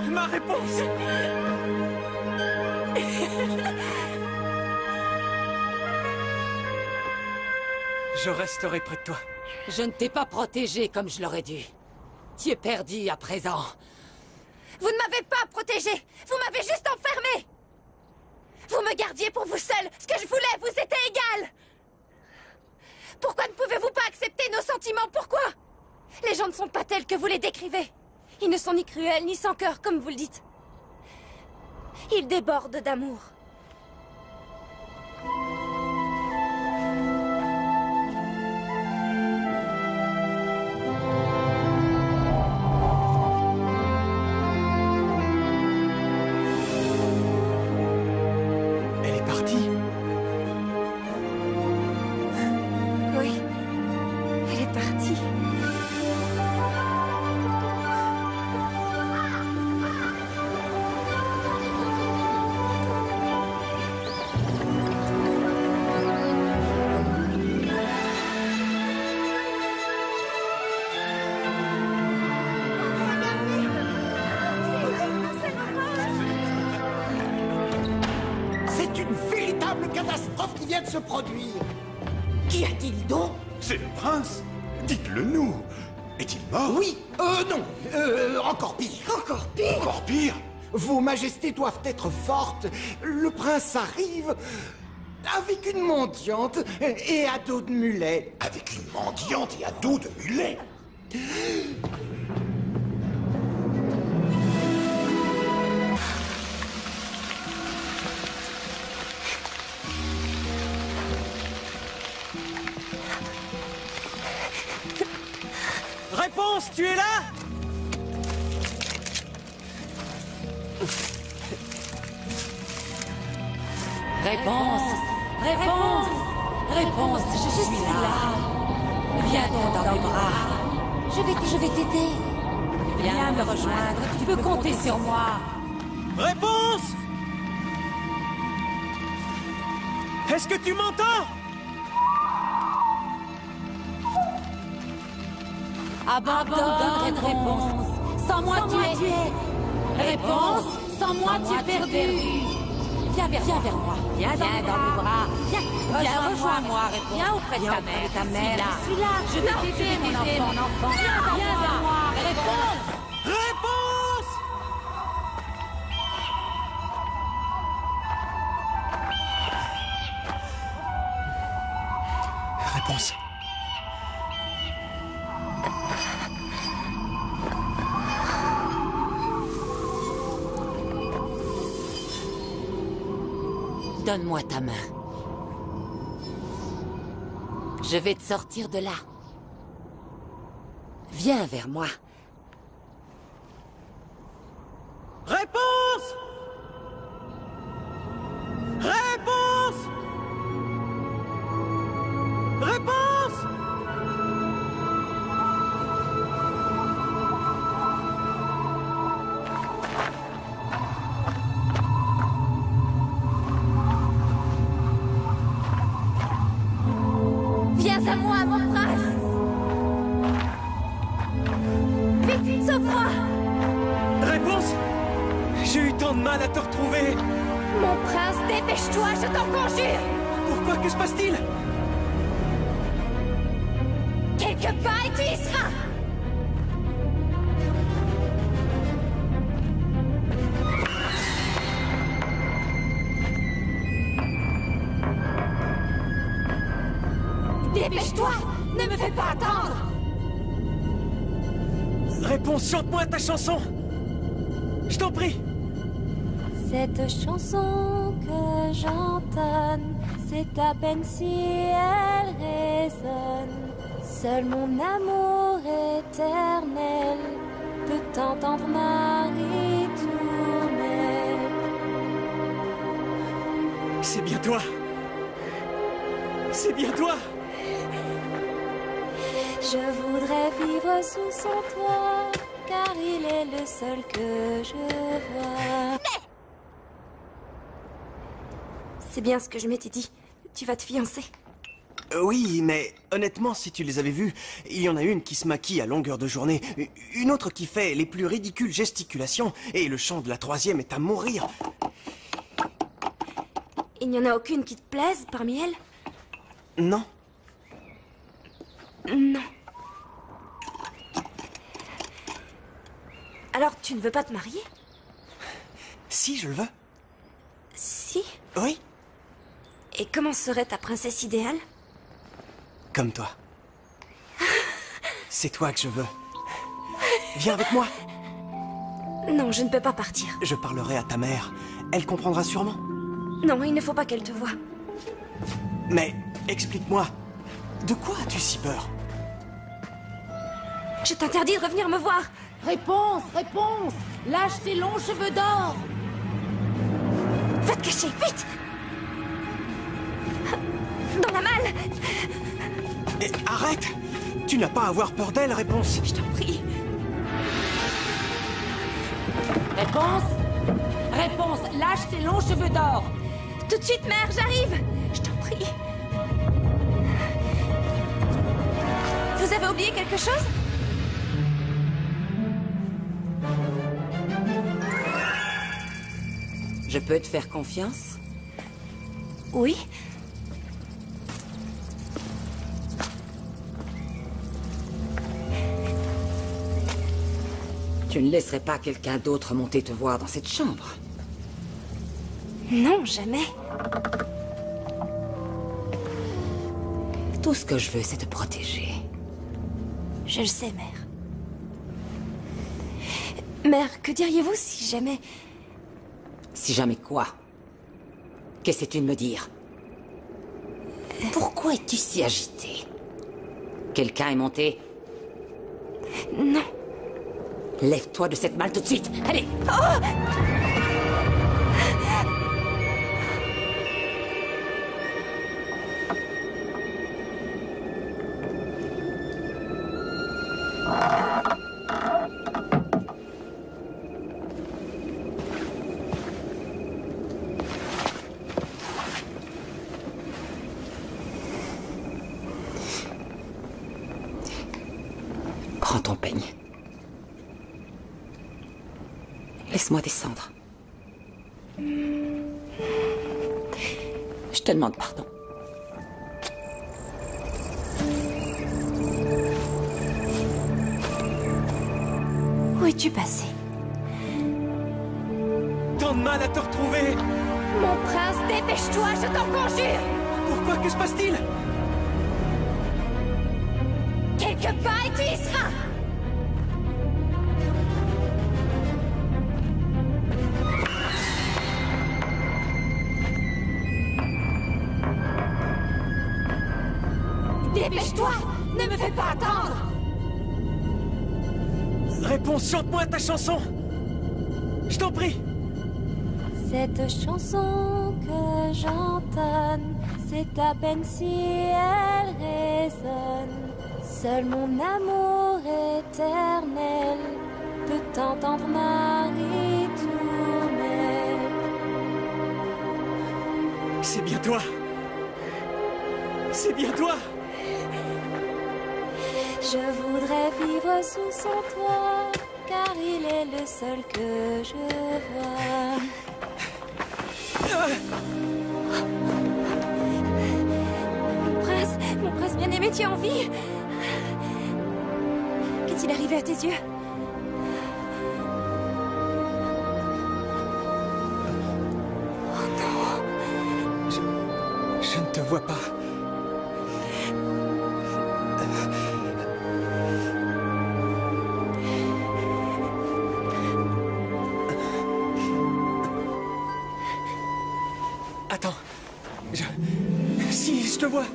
Ma réponse. Je resterai près de toi. Je ne t'ai pas protégé comme je l'aurais dû. Tu es perdu à présent. Vous ne m'avez pas protégé. Vous m'avez juste enfermé. Vous me gardiez pour vous seul. Ce que je voulais vous était égal. Pourquoi ne pouvez-vous pas accepter nos sentiments? Pourquoi? Les gens ne sont pas tels que vous les décrivez. Ils ne sont ni cruels, ni sans cœur, comme vous le dites. Ils débordent d'amour. Elle est partie. Oui, elle est partie. Catastrophe qui vient de se produire. Qu'y a-t-il donc? C'est le prince. Dites-le nous. Est-il mort? Oui, non, encore pire. Encore pire? Encore pire? Vos majestés doivent être fortes. Le prince arrive avec une mendiante et à dos de mulet. Avec une mendiante et à dos de mulet? Réponse, tu es là? Réponse. Réponse. Réponse, je suis là. Viens donc dans mes bras. Je vais t'aider. Viens me rejoindre, tu peux compter sur moi. Réponse! Est-ce que tu m'entends? Abandonne réponse. Sans moi, tu es. Réponse. Sans moi, tu es perdu. Viens vers moi. Viens dans mes bras. Viens, rejoins-moi, réponse. Viens auprès de ta mère. Je suis là. Je vais t'aider, mon enfant. Viens vers moi. Réponse. Réponse! Réponse. Donne-moi ta main. Je vais te sortir de là. Viens vers moi. Réponse! Réponse! Réponse! Viens à moi, mon prince. Vite, sauve-moi. Réponse! J'ai eu tant de mal à te retrouver. Mon prince, dépêche-toi, je t'en conjure. Pourquoi? Que se passe-t-il? Quelque part et tu y seras. Dépêche-toi, ne me fais pas attendre. Réponse, chante-moi ta chanson. Je t'en prie. Cette chanson que j'entonne, c'est à peine si elle résonne. Seul mon amour éternel peut entendre ma ritournelle. C'est bien toi. C'est bien toi. Je voudrais vivre sous son toit, car il est le seul que je vois. C'est bien ce que je m'étais dit. Tu vas te fiancer. Oui, mais honnêtement, si tu les avais vus, il y en a une qui se maquille à longueur de journée, une autre qui fait les plus ridicules gesticulations, et le chant de la troisième est à mourir. Il n'y en a aucune qui te plaise parmi elles? Non. Non. Alors tu ne veux pas te marier? Si, je le veux. Si? Oui. Et comment serait ta princesse idéale? Comme toi. C'est toi que je veux. Viens avec moi. Non, je ne peux pas partir. Je parlerai à ta mère. Elle comprendra sûrement. Non, il ne faut pas qu'elle te voie. Mais, explique-moi. De quoi as-tu si peur? Je t'interdis de revenir me voir. Réponse, réponse! Lâche tes longs cheveux d'or! Va te cacher, vite! Dans la malle! Et arrête! Tu n'as pas à avoir peur d'elle, réponse. Je t'en prie. Réponse? Réponse, lâche tes longs cheveux d'or! Tout de suite, mère, j'arrive! Je t'en prie. Vous avez oublié quelque chose? Je peux te faire confiance? Oui. Tu ne laisserais pas quelqu'un d'autre monter te voir dans cette chambre? Non, jamais. Tout ce que je veux, c'est te protéger. Je le sais, mère. Mère, que diriez-vous si jamais... Si jamais quoi? Qu'essaies-tu de me dire? Pourquoi es-tu si agitée? Quelqu'un est monté? Non. Lève-toi de cette malle tout de suite. Allez! Oh! Prends ton peigne. Laisse-moi descendre. Je te demande pardon. Où es-tu passé? Tant de mal à te retrouver. Mon prince, dépêche-toi, je t'en conjure! Pourquoi? Que se passe-t-il? Quelque part et tu y seras! Dépêche-toi! Ne me fais pas attendre! Réponse, chante-moi ta chanson. Je t'en prie. Cette chanson que j'entonne, c'est à peine si elle résonne. Seul mon amour éternel peut entendre ma ritournelle. C'est bien toi. C'est bien toi. Je voudrais vivre sous son toit, car il est le seul que je vois. Mon prince bien-aimé, tu es en vie? Qu'est-il arrivé à tes yeux? Oh non. Je ne te vois pas. Attends. Si, je te vois.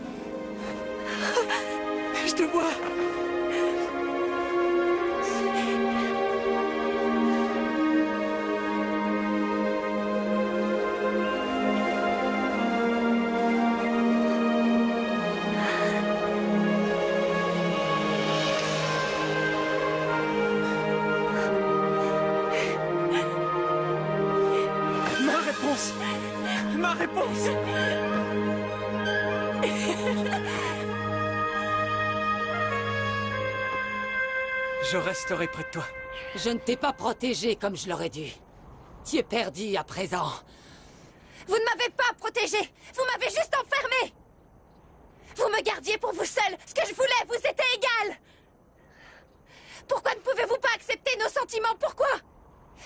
Je te vois. Ma réponse. Je resterai près de toi. Je ne t'ai pas protégé comme je l'aurais dû. Tu es perdu à présent. Vous ne m'avez pas protégé. Vous m'avez juste enfermé. Vous me gardiez pour vous seul. Ce que je voulais vous était égal. Pourquoi ne pouvez-vous pas accepter nos sentiments? Pourquoi?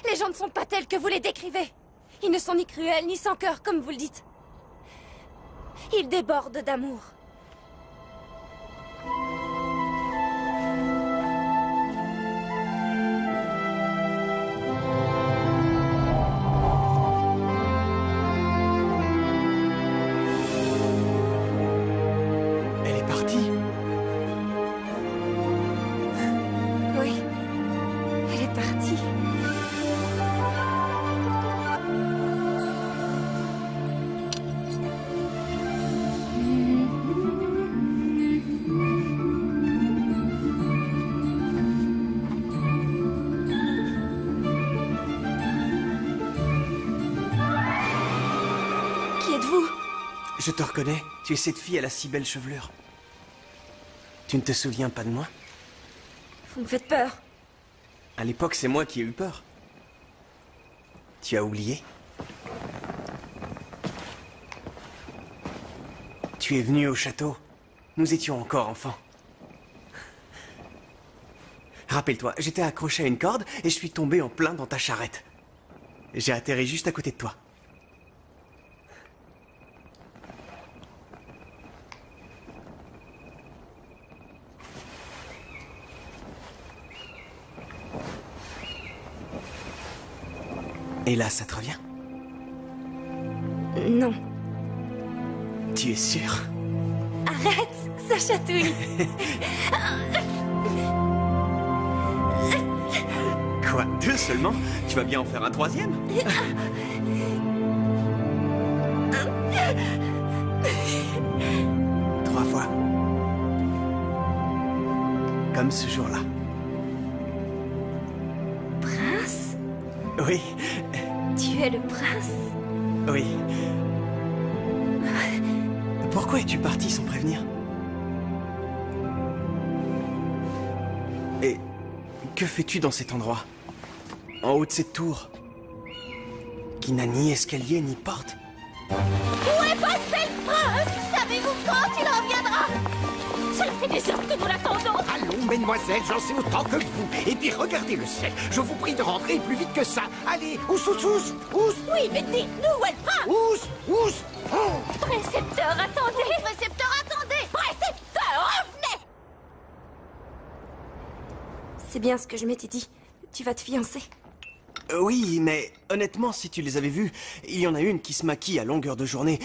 Les gens ne sont pas tels que vous les décrivez. Ils ne sont ni cruels, ni sans cœur, comme vous le dites. Ils débordent d'amour. Elle est partie. Oui, elle est partie. Je te reconnais, tu es cette fille à la si belle chevelure. Tu ne te souviens pas de moi? Vous me faites peur. À l'époque, c'est moi qui ai eu peur. Tu as oublié? Tu es venu au château. Nous étions encore enfants. Rappelle-toi, j'étais accroché à une corde et je suis tombé en plein dans ta charrette. J'ai atterri juste à côté de toi. Et là, ça te revient? Non. Tu es sûre? Arrête, ça chatouille. Quoi, 2 seulement? Tu vas bien en faire un 3e? Trois fois. Comme ce jour-là. Prince? Oui. Tu es le prince? Oui. Pourquoi es-tu parti sans prévenir? Et que fais-tu dans cet endroit? En haut de cette tour? Qui n'a ni escalier ni porte? Où est passé le prince? Savez-vous quand il reviendra? Ça fait des heures que nous l'attendons. Allons, mesdemoiselles, j'en sais autant que vous. Et puis regardez le ciel. Je vous prie de rentrer plus vite que ça. Allez, ous. Oui, mais dites-nous où est le prince? Ous. Oh. Précepteur, attendez. Oui, précepteur, attendez. Précepteur, revenez. C'est bien ce que je m'étais dit. Tu vas te fiancer. Oui, mais honnêtement, si tu les avais vus, il y en a une qui se maquille à longueur de journée,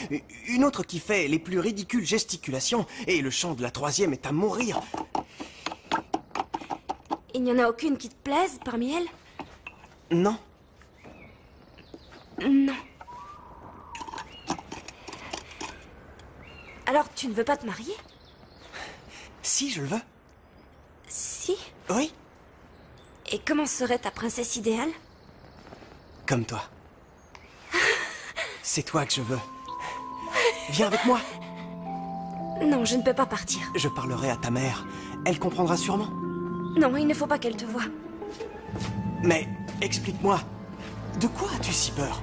une autre qui fait les plus ridicules gesticulations, et le chant de la 3e est à mourir. Il n'y en a aucune qui te plaise parmi elles? Non. Non. Alors tu ne veux pas te marier? Si, je le veux. Si? Oui. Et comment serait ta princesse idéale? Comme toi. C'est toi que je veux. Viens avec moi. Non, je ne peux pas partir. Je parlerai à ta mère. Elle comprendra sûrement. Non, il ne faut pas qu'elle te voie. Mais explique-moi, de quoi as-tu si peur?